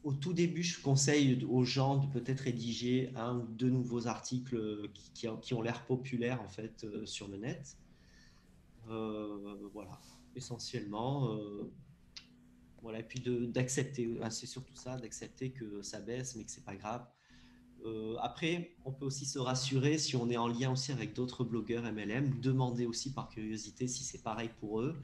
Au tout début, je conseille aux gens de peut-être rédiger un ou deux nouveaux articles qui ont l'air populaires en fait sur le net. Voilà, essentiellement. Voilà, et puis d'accepter, c'est surtout ça, d'accepter que ça baisse, mais que c'est pas grave. Après, on peut aussi se rassurer si on est en lien aussi avec d'autres blogueurs MLM, demander aussi par curiosité si c'est pareil pour eux.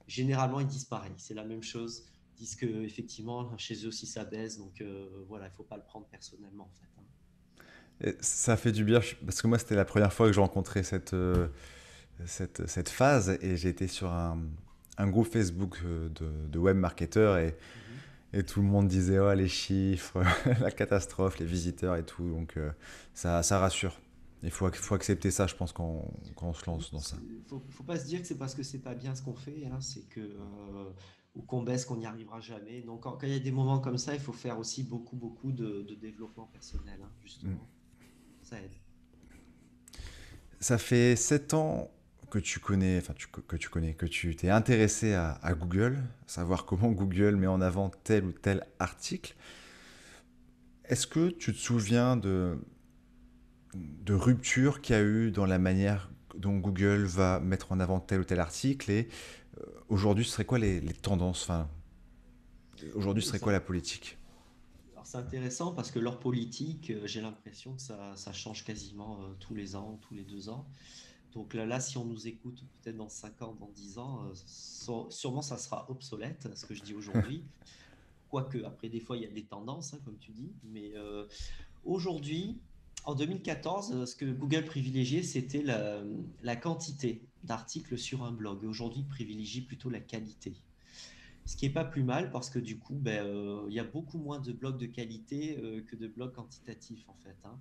Généralement, ils disent pareil, c'est la même chose. Ils disent que effectivement chez eux aussi ça baisse, donc voilà, il faut pas le prendre personnellement en fait, hein. Et ça fait du bien, parce que moi, c'était la première fois que je rencontrais cette phase et j'étais sur un groupe Facebook de web marketeurs Mhm. et tout le monde disait oh, les chiffres, la catastrophe, les visiteurs et tout. Donc ça rassure. Il faut accepter ça, je pense, quand on se Oui, lance dans ça. faut pas se dire que c'est parce que c'est pas bien ce qu'on fait, hein, c'est que ou qu'on baisse qu'on n'y arrivera jamais. Donc quand il y a des moments comme ça, il faut faire aussi beaucoup de développement personnel, hein, Mm. justement. Ça aide. Ça fait 7 ans que tu connais, que tu t'es intéressé à Google, savoir comment Google met en avant tel ou tel article. Est-ce que tu te souviens de rupture qu'il y a eu dans la manière dont Google va mettre en avant tel ou tel article et aujourd'hui, ce serait quoi les tendances, enfin, aujourd'hui, ce Oui, serait quoi la politique? alors c'est intéressant parce que leur politique, j'ai l'impression que ça change quasiment tous les ans, tous les 2 ans. Donc là, si on nous écoute peut-être dans 5 ans, dans 10 ans, sûrement ça sera obsolète, ce que je dis aujourd'hui. Quoique, après, des fois, il y a des tendances, hein, comme tu dis. Mais aujourd'hui, en 2014, ce que Google privilégiait, c'était la quantité d'articles sur un blog. Aujourd'hui, il privilégie plutôt la qualité. Ce qui n'est pas plus mal parce que du coup, ben, il y a beaucoup moins de blogs de qualité que de blogs quantitatifs, en fait, hein.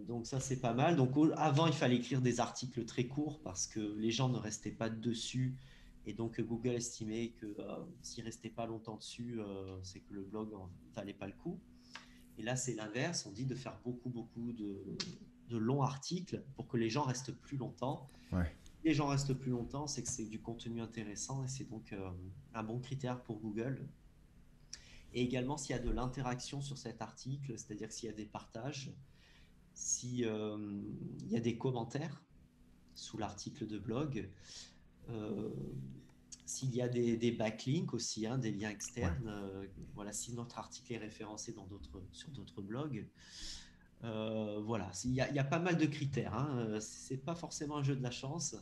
Donc ça, c'est pas mal. Donc avant, il fallait écrire des articles très courts parce que les gens ne restaient pas dessus. Et donc Google estimait que s'ils ne restaient pas longtemps dessus, c'est que le blog en valait pas le coup. Et là, c'est l'inverse. On dit de faire beaucoup de longs articles pour que les gens restent plus longtemps. Ouais. Les gens restent plus longtemps, c'est que c'est du contenu intéressant et c'est donc un bon critère pour Google. Et également, s'il y a de l'interaction sur cet article, c'est-à-dire s'il y a des partages, si il y a des commentaires sous l'article de blog, euh, s'il y a des backlinks aussi, hein, des liens Ouais. externes, voilà, si notre article est référencé sur d'autres blogs, voilà, il y a pas mal de critères, hein, c'est pas forcément un jeu de la chance.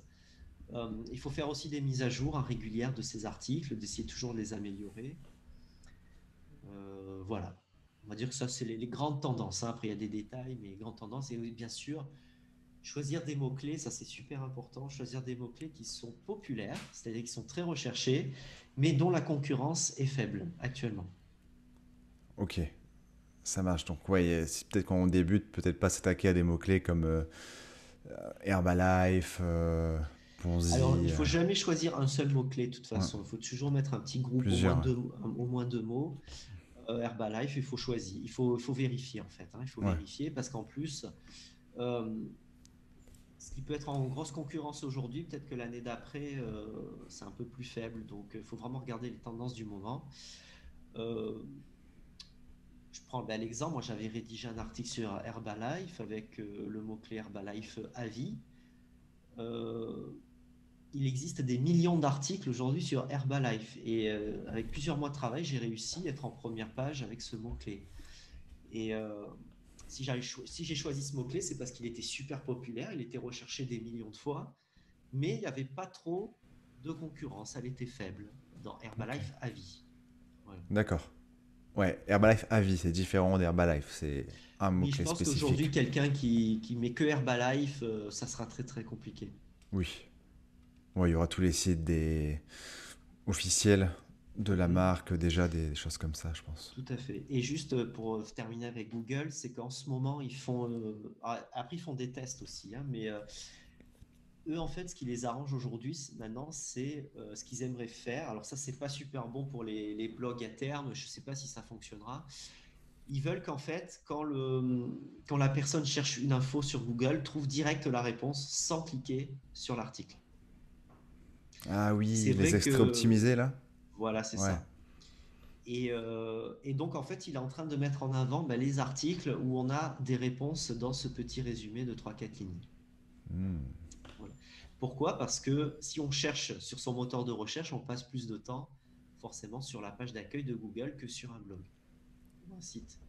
Il faut faire aussi des mises à jour, hein, régulières de ces articles, d'essayer toujours de les améliorer. Voilà, on va dire que ça, c'est les grandes tendances, hein. Après, il y a des détails, mais les grandes tendances. Et oui, bien sûr, choisir des mots-clés, ça c'est super important. Choisir des mots-clés qui sont populaires, c'est-à-dire qui sont très recherchés, mais dont la concurrence est faible actuellement. Ok, ça marche. Donc, ouais, peut-être quand on débute, peut-être pas s'attaquer à des mots-clés comme Herbalife, Alors, il Ponzi, faut jamais choisir un seul mot-clé de toute ouais, façon. Il faut toujours mettre un petit groupe, plusieurs. Ouais. au moins deux mots. Herbalife, il faut choisir, il faut vérifier en fait, hein. Il faut Ouais. vérifier parce qu'en plus, euh, ce qui peut être en grosse concurrence aujourd'hui, peut-être que l'année d'après, c'est un peu plus faible. Donc, il faut vraiment regarder les tendances du moment. Euh, je prends l'exemple, moi j'avais rédigé un article sur Herbalife avec le mot-clé Herbalife à vie. Euh, il existe des millions d'articles aujourd'hui sur Herbalife. Et avec plusieurs mois de travail, j'ai réussi à être en première page avec ce mot-clé. Et si j'ai choisi ce mot-clé, c'est parce qu'il était super populaire, il était recherché des millions de fois, mais il n'y avait pas trop de concurrence, elle était faible dans Ok. Herbalife à vie. Voilà. D'accord. Ouais, Herbalife à vie, c'est différent d'Herbalife. C'est un Oui, je mot-clé pense qu'aujourd'hui, spécifique. quelqu'un qui met que Herbalife, ça sera très très compliqué. Oui. Ouais, il y aura tous les sites officiels de la Mm. marque, déjà des choses comme ça, je pense. Tout à fait. Et juste pour terminer avec Google, c'est qu'en ce moment, ils font. Après, ils font des tests aussi, hein, mais eux, en fait, ce qui les arrange aujourd'hui, maintenant, c'est ce qu'ils aimeraient faire. Alors, ça, c'est pas super bon pour les blogs à terme. Je sais pas si ça fonctionnera. Ils veulent qu'en fait, quand la personne cherche une info sur Google, trouve direct la réponse sans cliquer sur l'article. Ah C'est oui, les vrai extraits que. optimisés là? Voilà, c'est Ouais. ça. Et donc, en fait, il est en train de mettre en avant les articles où on a des réponses dans ce petit résumé de trois quatre lignes. Hmm. Voilà. Pourquoi? Parce que si on cherche sur son moteur de recherche, on passe plus de temps forcément sur la page d'accueil de Google que sur un blog ou un site.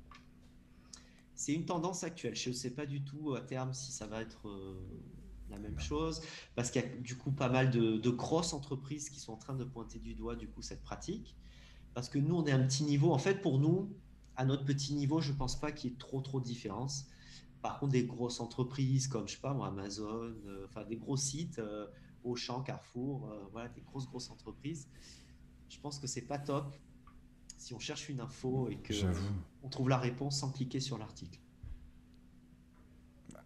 C'est une tendance actuelle. Je ne sais pas du tout à terme si ça va être la même chose, parce qu'il y a du coup pas mal de grosses entreprises qui sont en train de pointer du doigt du coup cette pratique. Parce que nous, on est un petit niveau. En fait, pour nous, à notre petit niveau, je ne pense pas qu'il y ait trop de différence. Par contre, des grosses entreprises comme, je sais pas moi, Amazon, enfin des gros sites, Auchan, Carrefour, voilà, des grosses entreprises, je pense que c'est pas top si on cherche une info et qu'on J'avoue. on trouve la réponse sans cliquer sur l'article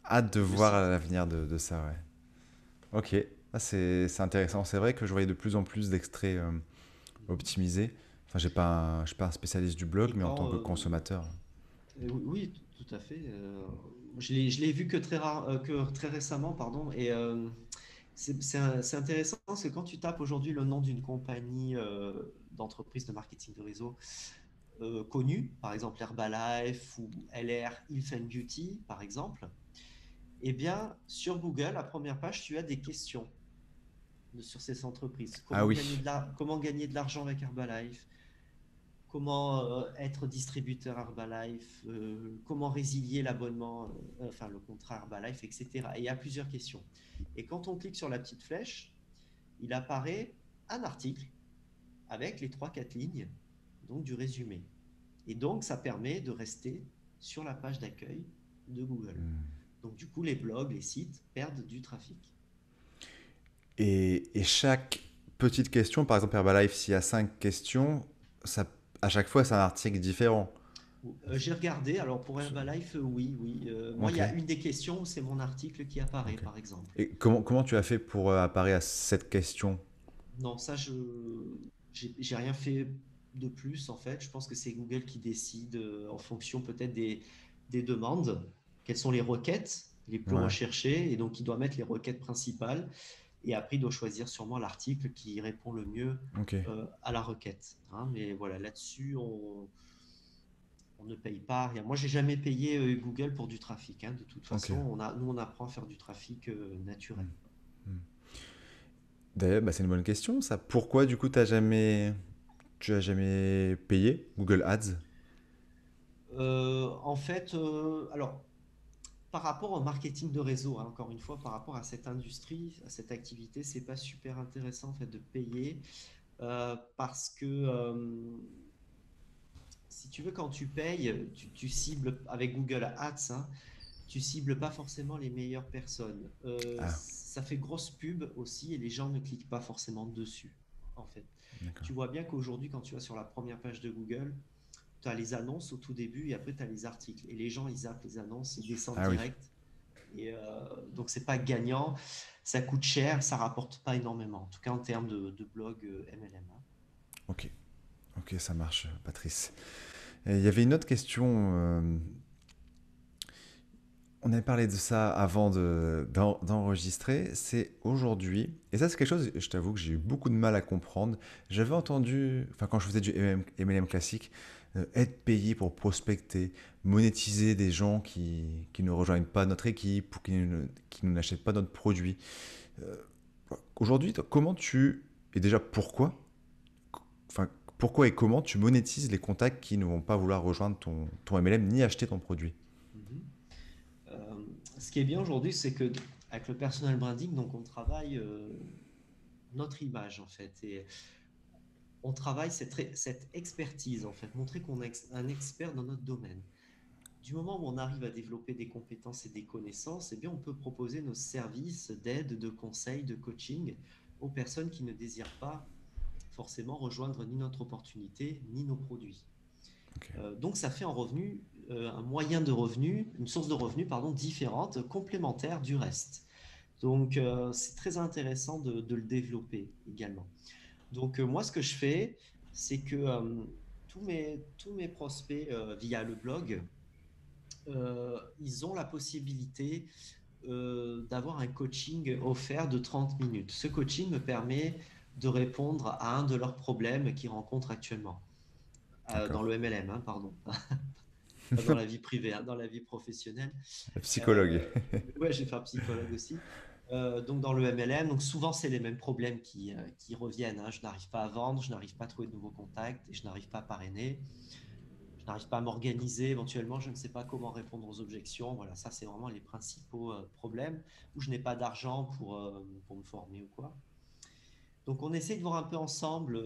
Hâte de ou le voir site. l'avenir de ça, ouais. Ok. Ah, c'est intéressant. C'est vrai que je voyais de plus en plus d'extraits Mhm. optimisés. Enfin, je suis pas un spécialiste du blog, Et mais en quand, tant que consommateur. oui, oui, tout à fait. Je l'ai vu que que très récemment, pardon. Et c'est intéressant parce que quand tu tapes aujourd'hui le nom d'une compagnie d'entreprise de marketing de réseau connue, par exemple Herbalife ou LR Health and Beauty, par exemple, eh bien, sur Google, la première page, tu as des questions sur ces entreprises. Ah oui. Comment gagner de l'argent avec Herbalife? Comment être distributeur Herbalife, comment résilier l'abonnement, enfin le contrat Herbalife, etc. Et il y a plusieurs questions. Et quand on clique sur la petite flèche, il apparaît un article avec les trois quatre lignes donc du résumé. Et donc ça permet de rester sur la page d'accueil de Google. Donc du coup les blogs, les sites perdent du trafic. Et chaque petite question, par exemple Herbalife, s'il y a 5 questions, ça, à chaque fois, c'est un article différent. J'ai regardé, alors pour Herbalife, oui, oui. Moi, il Ok, y a une des questions, c'est mon article qui apparaît, ok. par exemple. Et comment tu as fait pour apparaître à cette question? Non, ça, j'ai rien fait de plus en fait. Je pense que c'est Google qui décide en fonction peut-être des demandes, quelles sont les requêtes les plus Ouais, recherchées, et donc il doit mettre les requêtes principales, et après il doit choisir sûrement l'article qui répond le mieux ok, à la requête, hein. Mais voilà, là-dessus, on ne paye pas rien. Moi, j'ai jamais payé Google pour du trafic, hein. De toute ok. façon, nous, on apprend à faire du trafic naturel. Hmm, hmm. D'ailleurs, bah, c'est une bonne question, ça. Pourquoi, du coup, tu as jamais payé Google Ads? En fait, alors, par rapport au marketing de réseau, hein, encore une fois, par rapport à cette industrie, à cette activité, c'est pas super intéressant en fait de payer parce que si tu veux, quand tu payes, tu cibles avec Google Ads, hein, tu cibles pas forcément les meilleures personnes. Ah, Ça fait grosse pub aussi et les gens ne cliquent pas forcément dessus, en fait. d'accord. Tu vois bien qu'aujourd'hui, quand tu vas sur la première page de Google, tu as les annonces au tout début et après tu as les articles. Et les gens, ils zappent les annonces, ils descendent Ah oui, direct. Et donc, c'est pas gagnant, ça coûte cher, ça rapporte pas énormément, en tout cas en termes de blog MLM, hein. ok. Ok, ça marche, Patrice. Et il y avait une autre question. on avait parlé de ça avant d'enregistrer, c'est aujourd'hui, et ça c'est quelque chose, je t'avoue que j'ai eu beaucoup de mal à comprendre. J'avais entendu, enfin quand je faisais du MLM classique, être payé pour prospecter, monétiser des gens qui ne rejoignent pas notre équipe ou qui ne n'achètent pas notre produit. Euh, Aujourd'hui, toi, comment tu, et déjà pourquoi, enfin pourquoi et comment tu monétises les contacts qui ne vont pas vouloir rejoindre ton MLM ni acheter ton produit? Mhm. Euh, Ce qui est bien aujourd'hui, c'est que avec le personal branding, donc on travaille notre image en fait, et on travaille cette expertise en fait, montrer qu'on est un expert dans notre domaine. Du moment où on arrive à développer des compétences et des connaissances, eh bien, on peut proposer nos services d'aide, de conseil, de coaching aux personnes qui ne désirent pas forcément rejoindre ni notre opportunité, ni nos produits. Ok. Donc, ça fait un revenu, un moyen de revenu, une source de revenus, pardon, différente, complémentaire du reste. Donc, c'est très intéressant de le développer également. Donc, moi, ce que je fais, c'est que tous mes prospects via le blog, ils ont la possibilité d'avoir un coaching offert de 30 minutes. Ce coaching me permet de répondre à un de leurs problèmes qu'ils rencontrent actuellement. Dans D'accord. le MLM, hein, pardon, pas dans la vie privée, hein, dans la vie professionnelle. Psychologue. Euh, ouais, j'ai fait un psychologue aussi. Donc dans le MLM, donc souvent c'est les mêmes problèmes qui reviennent, hein. Je n'arrive pas à vendre, je n'arrive pas à trouver de nouveaux contacts et je n'arrive pas à parrainer. Je n'arrive pas à m'organiser, éventuellement, je ne sais pas comment répondre aux objections. Voilà, ça, c'est vraiment les principaux problèmes, où je n'ai pas d'argent pour me former ou quoi. Donc, on essaie de voir un peu ensemble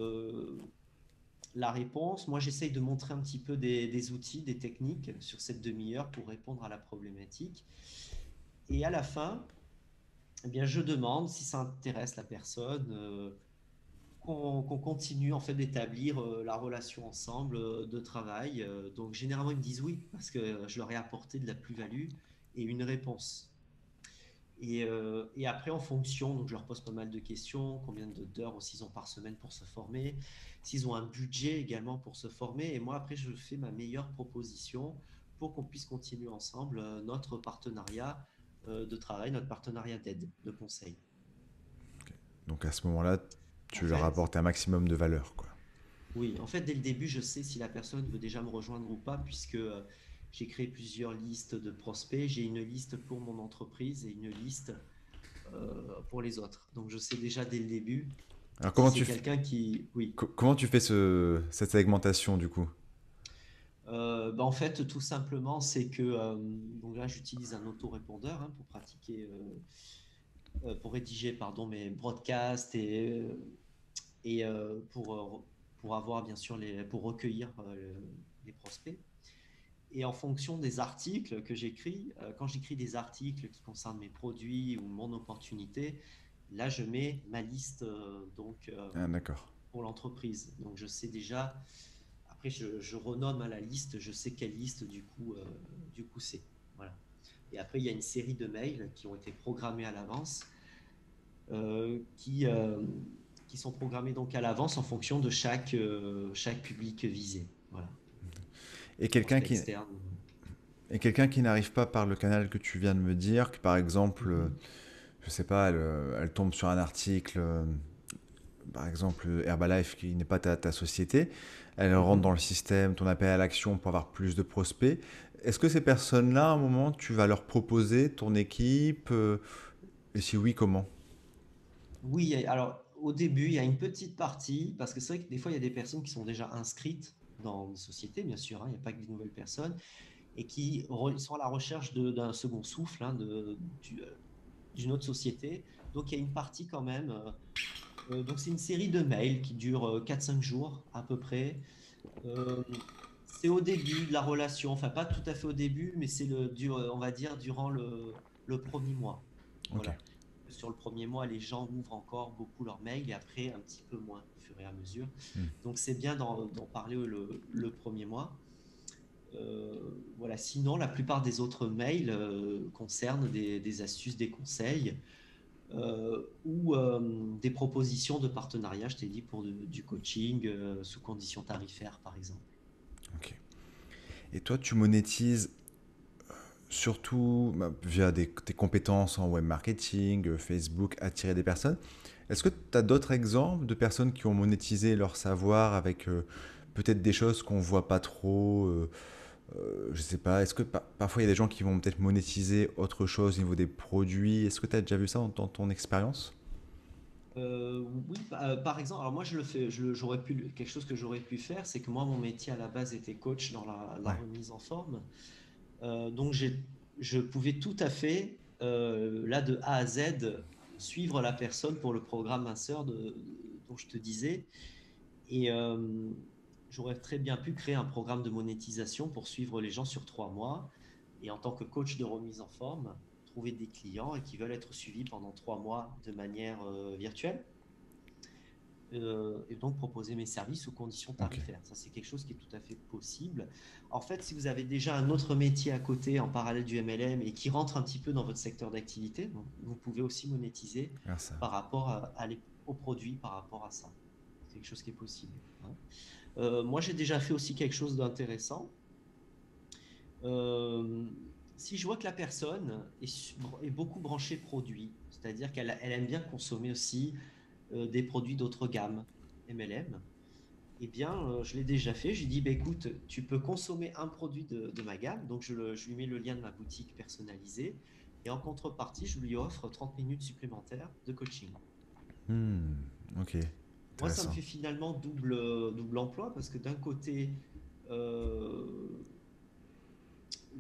la réponse. Moi, j'essaye de montrer un petit peu des outils, des techniques sur cette demi-heure pour répondre à la problématique. Et à la fin, eh bien, je demande si ça intéresse la personne, qu'on continue en fait d'établir la relation ensemble de travail. Donc généralement ils me disent oui parce que je leur ai apporté de la plus-value et une réponse. Et après en fonction, donc je leur pose pas mal de questions, combien d'heures aussi ils ont par semaine pour se former, s'ils ont un budget également pour se former. Et moi après je fais ma meilleure proposition pour qu'on puisse continuer ensemble notre partenariat de travail, notre partenariat d'aide, de conseil. Donc à ce moment-là, En tu leur fait, apportes un maximum de valeur, quoi. oui, en fait, dès le début, je sais si la personne veut déjà me rejoindre ou pas, puisque j'ai créé plusieurs listes de prospects. J'ai une liste pour mon entreprise et une liste pour les autres. Donc, je sais déjà dès le début Alors si c'est quelqu'un qui... Oui. comment tu fais cette segmentation du coup? Bah, en fait, tout simplement, c'est que... donc là, j'utilise un autorépondeur hein, pour pratiquer... pour rédiger pardon, mes broadcasts et pour avoir bien sûr pour recueillir les prospects. Et en fonction des articles que j'écris, quand j'écris des articles qui concernent mes produits ou mon opportunité, là je mets ma liste Ah, d'accord. pour l'entreprise. Donc je sais déjà, après je renomme à la liste, je sais quelle liste du coup c'est. Voilà. Et après il y a une série de mails qui ont été programmés à l'avance, euh, qui, euh, qui sont programmés donc à l'avance en fonction de chaque public visé. Voilà. Et quelqu'un Prospect qui, externe. et quelqu'un qui n'arrive pas par le canal que tu viens de me dire, que par exemple, Mhm. je sais pas, elle tombe sur un article, par exemple Herbalife qui n'est pas ta société, elle rentre Mhm. dans le système, ton appel à l'action pour avoir plus de prospects. Est-ce que ces personnes-là, à un moment, tu vas leur proposer ton équipe et si oui, comment? Oui, alors au début, il y a une petite partie, parce que c'est vrai que des fois, il y a des personnes qui sont déjà inscrites dans une société, bien sûr, hein, il n'y a pas que des nouvelles personnes, et qui sont à la recherche d'un second souffle, hein, d'une autre société. Donc il y a une partie quand même. Donc c'est une série de mails qui dure 4-5 jours à peu près. Euh, c'est au début de la relation, enfin pas tout à fait au début, mais on va dire durant le premier mois. Ok. Voilà. Sur le premier mois, les gens ouvrent encore beaucoup leurs mails et après un petit peu moins au fur et à mesure. Hmm. Donc c'est bien d'en parler le premier mois. Voilà. Sinon, la plupart des autres mails concernent des astuces, des conseils ou des propositions de partenariat, je t'ai dit, pour du coaching sous conditions tarifaires, par exemple. Ok. Et toi, tu monétises surtout via tes compétences en web marketing, Facebook, attirer des personnes. Est-ce que tu as d'autres exemples de personnes qui ont monétisé leur savoir avec peut-être des choses qu'on voit pas trop je sais pas, est-ce que parfois il y a des gens qui vont peut-être monétiser autre chose au niveau des produits? Est-ce que tu as déjà vu ça dans ton expérience? Oui, par exemple, alors moi je le fais, quelque chose que j'aurais pu faire, c'est que moi mon métier à la base était coach dans la Ouais, remise en forme. Donc je pouvais tout à fait, là de A à Z, suivre la personne pour le programme minceur dont je te disais. Et j'aurais très bien pu créer un programme de monétisation pour suivre les gens sur 3 mois. Et en tant que coach de remise en forme, trouver des clients et qui veulent être suivis pendant 3 mois de manière virtuelle. Et donc proposer mes services sous conditions ok. tarifaires. Ça, c'est quelque chose qui est tout à fait possible. En fait, si vous avez déjà un autre métier à côté en parallèle du MLM et qui rentre un petit peu dans votre secteur d'activité, vous pouvez aussi monétiser Ah, ça. par rapport aux produits, par rapport à ça. C'est quelque chose qui est possible, hein. Moi, j'ai déjà fait aussi quelque chose d'intéressant. Euh, Si je vois que la personne est beaucoup branchée produit, c'est-à-dire qu'elle aime bien consommer aussi des produits d'autres gammes MLM, eh bien, je l'ai déjà fait. Je lui dis, bah, écoute, tu peux consommer un produit de ma gamme. Donc, je lui mets le lien de ma boutique personnalisée. Et en contrepartie, je lui offre 30 minutes supplémentaires de coaching. Hmm, ok, Moi, ça me intéressant. fait finalement double emploi parce que d'un côté, euh,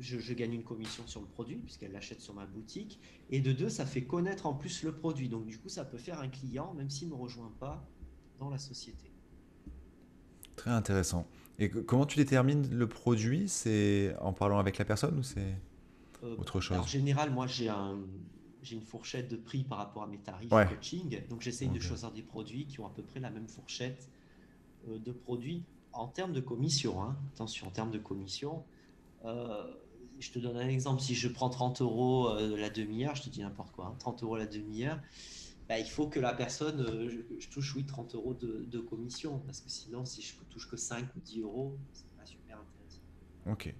je gagne une commission sur le produit puisqu'elle l'achète sur ma boutique. Et de deux, ça fait connaître en plus le produit. Donc, du coup, ça peut faire un client même s'il ne me rejoint pas dans la société. Très intéressant. Et comment tu détermines le produit? C'est en parlant avec la personne ou c'est autre En chose? général, moi, j'ai une fourchette de prix par rapport à mes tarifs Ouais, coaching. Donc, j'essaye de ok. choisir des produits qui ont à peu près la même fourchette de produits en termes de commission, hein. Attention, en termes de commission. euh, je te donne un exemple. Si je prends 30 euros la demi-heure, je te dis n'importe quoi, hein, 30 euros la demi-heure, bah, il faut que la personne, je touche, oui, 30 euros de commission. Parce que sinon, si je touche que 5 ou 10 euros, c'est pas super intéressant. Ok,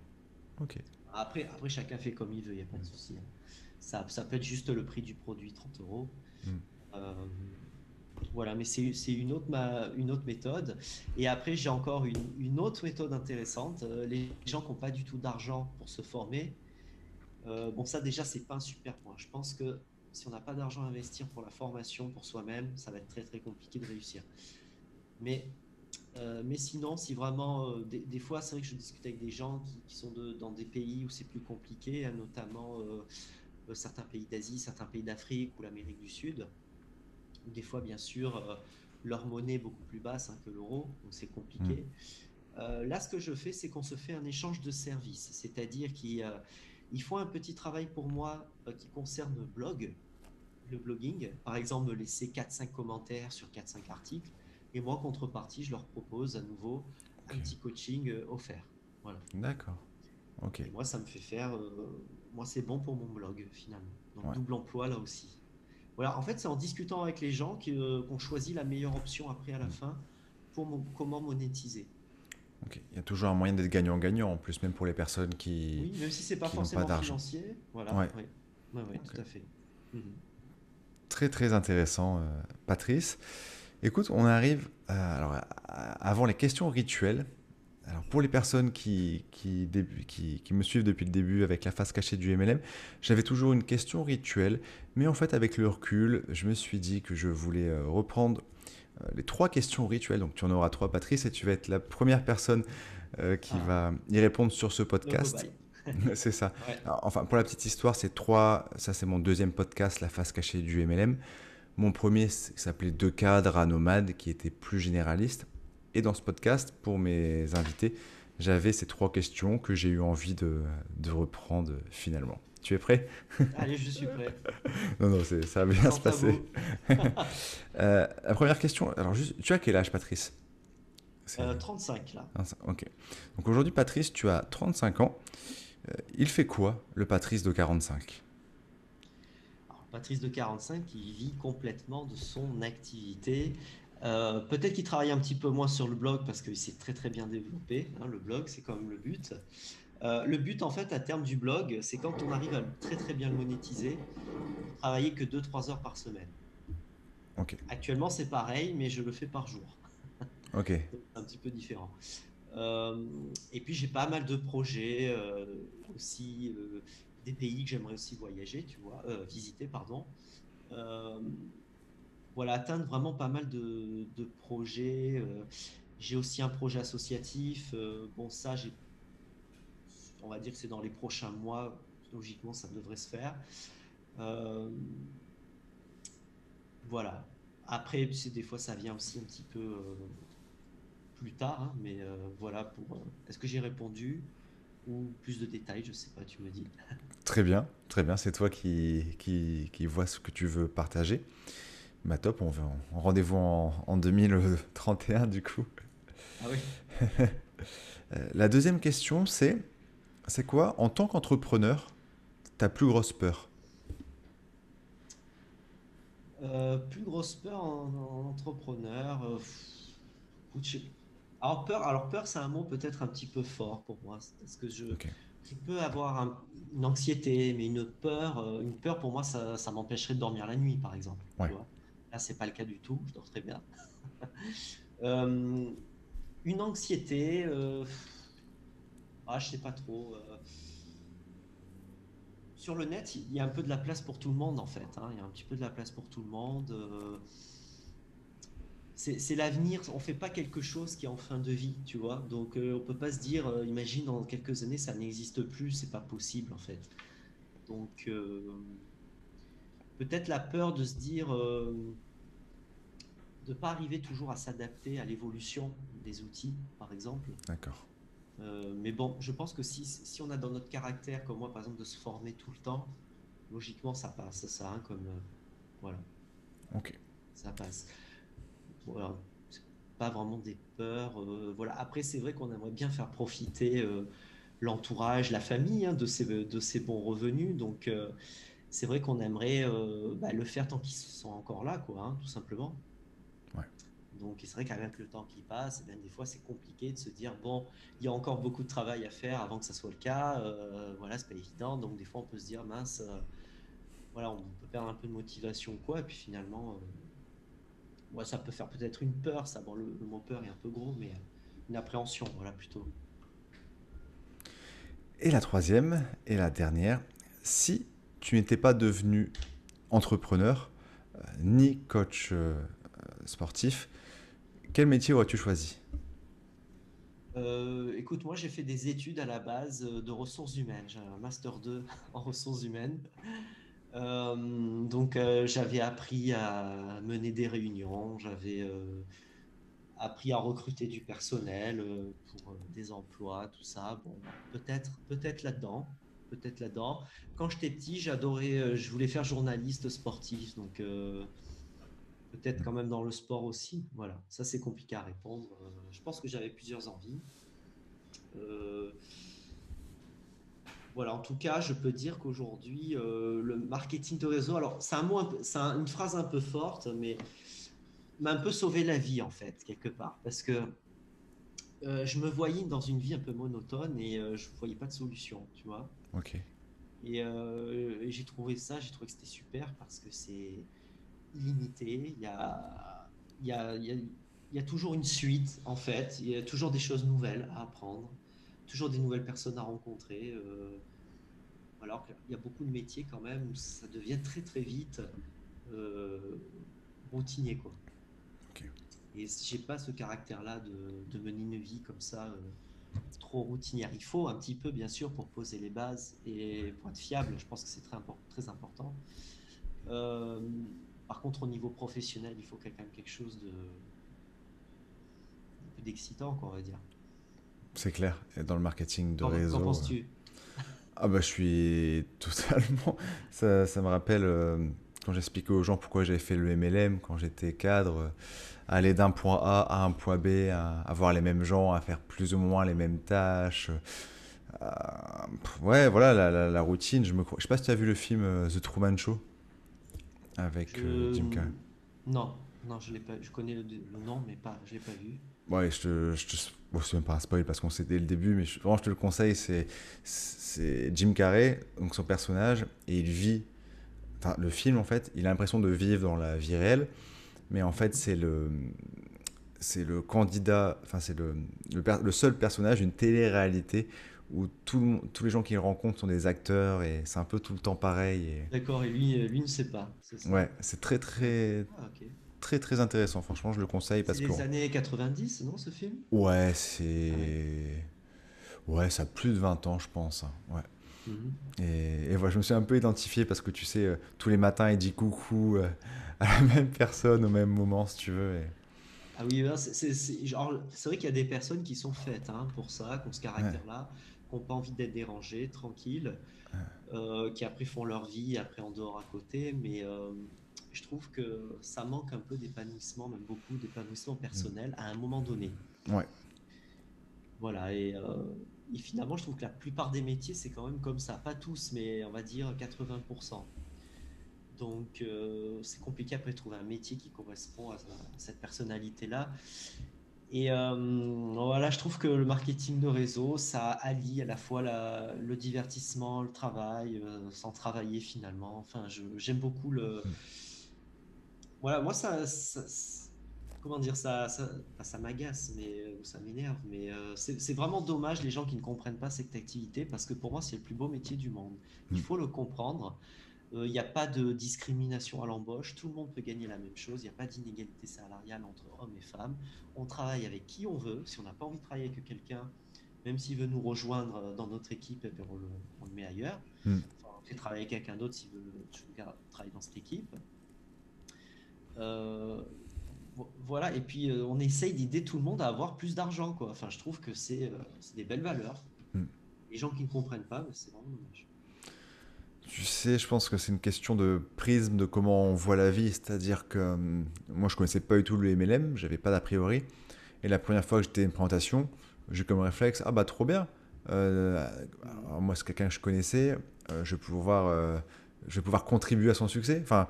ok. Après, chacun fait comme il veut, il n'y a pas de souci, hein. Ça peut être juste le prix du produit, 30 euros. Hmm. Euh, voilà, mais c'est une autre méthode. Et après, j'ai encore une autre méthode intéressante. Les gens qui n'ont pas du tout d'argent pour se former, bon, ça déjà, c'est pas un super point. Je pense que si on n'a pas d'argent à investir pour la formation, pour soi-même, ça va être très très compliqué de réussir. Mais, mais sinon, si vraiment, des fois, c'est vrai que je discute avec des gens qui sont dans des pays où c'est plus compliqué, hein, notamment certains pays d'Asie, certains pays d'Afrique ou l'Amérique du Sud, où des fois, bien sûr, leur monnaie est beaucoup plus basse, hein, que l'euro, donc c'est Hmm. compliqué. Là, ce que je fais, c'est qu'on se fait un échange de services, c'est-à-dire qu'ils font un petit travail pour moi qui concerne le blogging, par exemple me laisser 4-5 commentaires sur 4-5 articles, et moi, en contrepartie, je leur propose à nouveau Ok, un petit coaching offert. Voilà. d'accord. Ok, Et moi, ça me fait faire, moi, c'est bon pour mon blog finalement. Donc ouais. double emploi là aussi. Voilà, en fait, c'est en discutant avec les gens qu'on choisit la meilleure option après à la Hmm. fin pour comment monétiser. Ok. Il y a toujours un moyen d'être gagnant-gagnant en plus, même pour les personnes Oui, même si c'est pas qui n'ont pas forcément d'argent. financier, voilà, Ouais, oui, ouais, ouais, ok. tout à fait. Mhm. Très très intéressant, Patrice. Écoute, on arrive avant les questions rituelles. Alors pour les personnes qui me suivent depuis le début avec la face cachée du MLM, j'avais toujours une question rituelle, mais en fait avec le recul, je me suis dit que je voulais reprendre les trois questions rituelles. Donc tu en auras trois, Patrice, et tu vas être la première personne qui Ah, va y répondre sur ce le podcast. cobaye. C'est ça. Ouais, Alors, enfin, pour la petite histoire, c'est trois. Ça, c'est mon deuxième podcast, La face cachée du MLM. Mon premier s'appelait Deux cadres à nomades, qui était plus généraliste. Et dans ce podcast, pour mes invités, j'avais ces trois questions que j'ai eu envie de reprendre finalement. Tu es prêt? allez, je suis prêt. Non, non, ça va bien se Quant à passer. vous, La première question, alors juste, tu as quel âge, Patrice? C'est 35 là. ok. Donc aujourd'hui, Patrice, tu as 35 ans. Il fait quoi, le Patrice de 45? Alors, Patrice de 45, il vit complètement de son activité. Peut-être qu'il travaille un petit peu moins sur le blog parce que c'est très très bien développé, hein, le blog, c'est quand même le but. Le but, en fait, à terme du blog, c'est quand on arrive à très très bien le monétiser, travailler que 2-3 heures par semaine. Ok, Actuellement, c'est pareil, mais je le fais par jour. ok, Donc, c'est un petit peu différent. Et puis, j'ai pas mal de projets aussi, des pays que j'aimerais aussi voyager, tu vois, visiter, pardon. Euh, voilà, atteindre vraiment pas mal de projets. J'ai aussi un projet associatif. Bon, ça, on va dire que c'est dans les prochains mois. Logiquement, ça devrait se faire. Euh, voilà. Après, tu sais, des fois, ça vient aussi un petit peu plus tard, hein, mais voilà pour. Est-ce que j'ai répondu ou plus de détails? Je sais pas, tu me dis. très bien, c'est toi qui vois ce que tu veux partager. Bah top, on va rendez-vous en 2031 du coup. Ah oui. La deuxième question, c'est quoi, en tant qu'entrepreneur, ta plus grosse peur? Plus grosse peur en entrepreneur. Écoute, alors peur, c'est un mot peut-être un petit peu fort pour moi, parce que Ok, je peux avoir une anxiété, mais une peur pour moi, ça m'empêcherait de dormir la nuit, par exemple. Tu ouais. vois. Là, c'est pas le cas du tout. Je dors très bien. Euh, une anxiété, je sais pas trop. Sur le net, il y a un peu de la place pour tout le monde en fait, hein. Il y a un petit peu de la place pour tout le monde. C'est l'avenir. On fait pas quelque chose qui est en fin de vie, tu vois. Donc on peut pas se dire, imagine dans quelques années ça n'existe plus, c'est pas possible en fait. Donc peut-être la peur de se dire, de pas arriver toujours à s'adapter à l'évolution des outils, par exemple. D'accord. Mais bon, je pense que si on a dans notre caractère, comme moi par exemple, de se former tout le temps, logiquement ça passe, ça, hein, comme voilà, Ok. ça passe. Voilà, c'est pas vraiment des peurs. Voilà. Après, c'est vrai qu'on aimerait bien faire profiter l'entourage, la famille, hein, de ces bons revenus. Donc, c'est vrai qu'on aimerait le faire tant qu'ils sont encore là, quoi, hein, tout simplement. Ouais. Donc, c'est vrai qu'avec le temps qui passe, eh bien, des fois, c'est compliqué de se dire, bon, il y a encore beaucoup de travail à faire avant que ça soit le cas. Voilà, c'est pas évident. Donc, des fois, on peut se dire, mince, voilà, on peut perdre un peu de motivation, quoi. Et puis finalement, ouais, ça peut faire peut-être une peur, ça. Bon, le mot peur est un peu gros, mais une appréhension, voilà, plutôt. Et la troisième et la dernière, si tu n'étais pas devenu entrepreneur ni coach sportif, quel métier aurais-tu choisi? Écoute, moi, j'ai fait des études à la base de ressources humaines. J'ai un master 2 en ressources humaines. Donc, j'avais appris à mener des réunions, j'avais appris à recruter du personnel pour des emplois, tout ça. Bon, peut-être là-dedans, peut-être là-dedans. Quand j'étais petit, j'adorais, je voulais faire journaliste sportif, donc peut-être quand même dans le sport aussi. Voilà, ça c'est compliqué à répondre. Je pense que j'avais plusieurs envies. Euh, voilà, en tout cas, je peux dire qu'aujourd'hui, le marketing de réseau, alors c'est un mot, une phrase un peu forte, mais m'a un peu sauvé la vie en fait, quelque part, parce que je me voyais dans une vie un peu monotone et je ne voyais pas de solution, tu vois. Ok. Et j'ai trouvé ça, j'ai trouvé que c'était super parce que c'est illimité. Il y a toujours une suite, en fait. Il y a toujours des choses nouvelles à apprendre, toujours des nouvelles personnes à rencontrer. Alors qu'il y a beaucoup de métiers quand même où ça devient très très vite euh, routinier, quoi. Ok. Et j'ai pas ce caractère-là de mener une vie comme ça. Trop routinière. Il faut un petit peu, bien sûr, pour poser les bases et pour être fiable. Je pense que c'est très important. Euh, Par contre, au niveau professionnel, il faut quand même quelque chose un peu d'excitant, quoi, on va dire. C'est clair. Et dans le marketing de Qu'en réseau. penses-tu? Ah bah je suis totalement. Ça me rappelle quand j'expliquais aux gens pourquoi j'avais fait le MLM quand j'étais cadre, aller d'un point A à un point B, à avoir les mêmes gens, à faire plus ou moins les mêmes tâches. Ouais, voilà la routine. Je sais pas si tu as vu le film The Truman Show avec Je Jim Carrey. non, non, je l'ai pas. Je connais le nom, mais pas, je l'ai pas vu. Ouais, bon, c'est même pas un spoil parce qu'on sait dès le début, mais vraiment, je te le conseille. C'est Jim Carrey, donc son personnage, et il vit. Enfin, le film, en fait, il a l'impression de vivre dans la vie réelle, mais en fait, c'est le candidat, enfin, c'est le seul personnage d'une télé-réalité où tous les gens qu'il rencontre sont des acteurs et c'est un peu tout le temps pareil. D'accord, et lui ne sait pas, c'est ça? Ouais, c'est très, très, Ah, ok. très, très intéressant. Franchement, je le conseille C'est parce que, les années 90, non, ce film? ouais, Ah ouais. ouais, ça a plus de 20 ans, je pense, hein. Ouais. Mhm. Et voilà, je me suis un peu identifié parce que tu sais, tous les matins, il dit coucou à la même personne au même moment, si tu veux. Ah oui, ben, c'est vrai qu'il y a des personnes qui sont faites hein, pour ça, qui ont ce Ouais, caractère-là, qui n'ont pas envie d'être dérangées, tranquilles, qui après font leur vie, après en dehors à côté, mais je trouve que ça manque un peu d'épanouissement, même beaucoup d'épanouissement personnel à un moment donné. ouais. Voilà, et finalement, je trouve que la plupart des métiers, c'est quand même comme ça. Pas tous, mais on va dire 80%. Donc, c'est compliqué après de trouver un métier qui correspond à cette personnalité-là. Et voilà, je trouve que le marketing de réseau, ça allie à la fois le divertissement, le travail, sans travailler finalement. Enfin, j'aime beaucoup le. Voilà, moi, comment dire, pas ça m'agace, mais ou ça m'énerve, mais c'est vraiment dommage les gens qui ne comprennent pas cette activité parce que pour moi, c'est le plus beau métier du monde. Il Mm. faut le comprendre. Il n'y a pas de discrimination à l'embauche, tout le monde peut gagner la même chose, il n'y a pas d'inégalité salariale entre hommes et femmes. On travaille avec qui on veut, si on n'a pas envie de travailler avec quelqu'un, même s'il veut nous rejoindre dans notre équipe, eh bien, on le met ailleurs. Mm. Enfin, on fait travailler avec quelqu'un d'autre s'il veut travailler dans cette équipe. Euh, voilà, et puis on essaye d'aider tout le monde à avoir plus d'argent, quoi. Enfin, je trouve que c'est des belles valeurs. Mm. Les gens qui ne comprennent pas, c'est vraiment dommage. Tu sais, je pense que c'est une question de prisme de comment on voit la vie. C'est-à-dire que moi, je connaissais pas du tout le MLM, j'avais pas d'a priori. Et la première fois que j'étais à une présentation, j'ai comme réflexe, ah bah trop bien. Euh, Mhm. alors moi, c'est quelqu'un que je connaissais, je vais pouvoir contribuer à son succès. Enfin,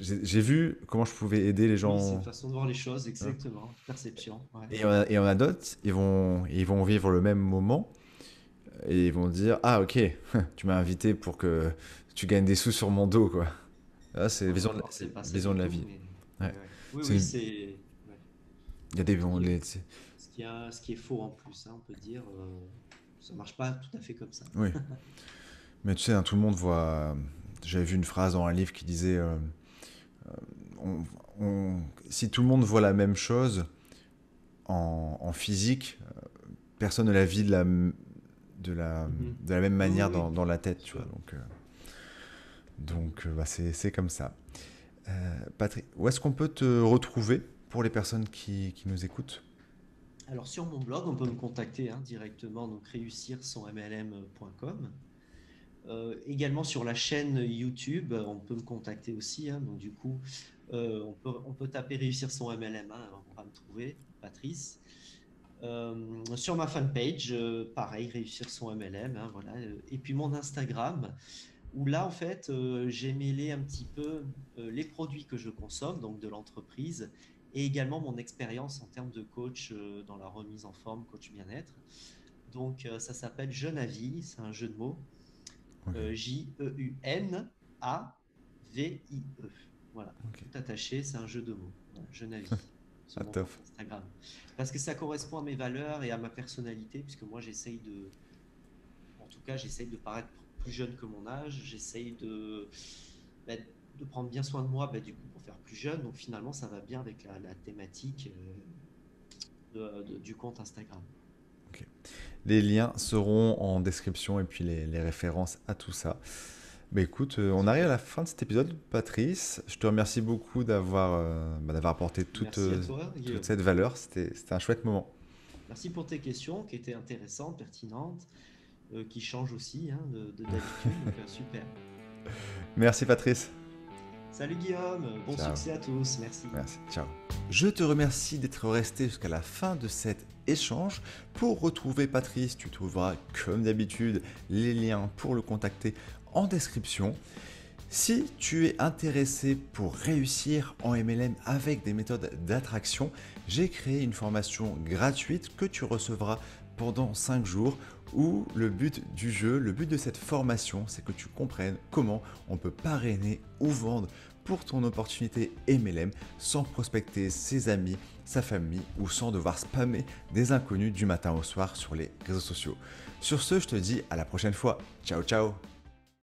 j'ai vu comment je pouvais aider les Oui, c'est une gens. façon de voir les choses, Hein. exactement. Perception, ouais. Et on a d'autres, ils vont vivre le même moment et ils vont dire, ah ok, tu m'as invité pour que tu gagnes des sous sur mon dos, quoi. Ah, Ouais, alors, c'est pas ça vision du de la tout, vie. mais Ouais. ouais, ouais. Oui, C'est oui, une- c'est ouais. Il y a des, Ce qui est, tu sais. ce qui est faux en plus, hein, on peut dire. Ça marche pas tout à fait comme ça. Oui. Mais tu sais, hein, tout le monde voit. J'avais vu une phrase dans un livre qui disait on- si tout le monde voit la même chose en physique, personne ne la vit Mhm. de la même Oui, oui, manière oui, dans la bien tête, tu vois. sûr. Donc bah, c'est comme ça. Patrick, où est-ce qu'on peut te retrouver pour les personnes qui nous écoutent? Alors sur mon blog, on peut me contacter hein, directement, donc réussir son mlm.com. Également sur la chaîne YouTube, on peut me contacter aussi. Hein, donc du coup, on peut taper réussir son MLM, hein, on va me trouver, Patrice. Sur ma fanpage, pareil, réussir son MLM. Hein, voilà. Et puis mon Instagram, où là, en fait, j'ai mêlé un petit peu les produits que je consomme, donc de l'entreprise, et également mon expérience en termes de coach dans la remise en forme, coach bien-être. Donc, ça s'appelle Jeune à vie, c'est un jeu de mots. Ok, Jeunavie. Voilà, ok. tout attaché, c'est un jeu de mots. Voilà, Jeune à vie sur Ah, mon top. compte Instagram. Parce que ça correspond à mes valeurs et à ma personnalité, puisque moi, en tout cas, j'essaye de paraître plus jeune que mon âge, j'essaye bah, de prendre bien soin de moi, bah, du coup, pour faire plus jeune. Donc finalement, ça va bien avec la thématique du compte Instagram. Ok. Les liens seront en description et puis les références à tout ça. Bah écoute, on arrive à Super. la fin de cet épisode, Patrice. Je te remercie beaucoup d'avoir apporté Merci à toi, toute Guillaume. cette valeur. C'était un chouette moment. Merci pour tes questions qui étaient intéressantes, pertinentes, qui changent aussi hein, d'habitude. Donc super. Merci, Patrice. Salut Guillaume, bon Ciao. succès à tous. Merci. Merci. Ciao. Je te remercie d'être resté jusqu'à la fin de cet échange. Pour retrouver Patrice, tu trouveras comme d'habitude les liens pour le contacter en description. Si tu es intéressé pour réussir en MLM avec des méthodes d'attraction, j'ai créé une formation gratuite que tu recevras pendant 5 jours où le but du jeu, le but de cette formation, c'est que tu comprennes comment on peut parrainer ou vendre pour ton opportunité MLM sans prospecter ses amis, sa famille ou sans devoir spammer des inconnus du matin au soir sur les réseaux sociaux. Sur ce, je te dis à la prochaine fois. Ciao ciao.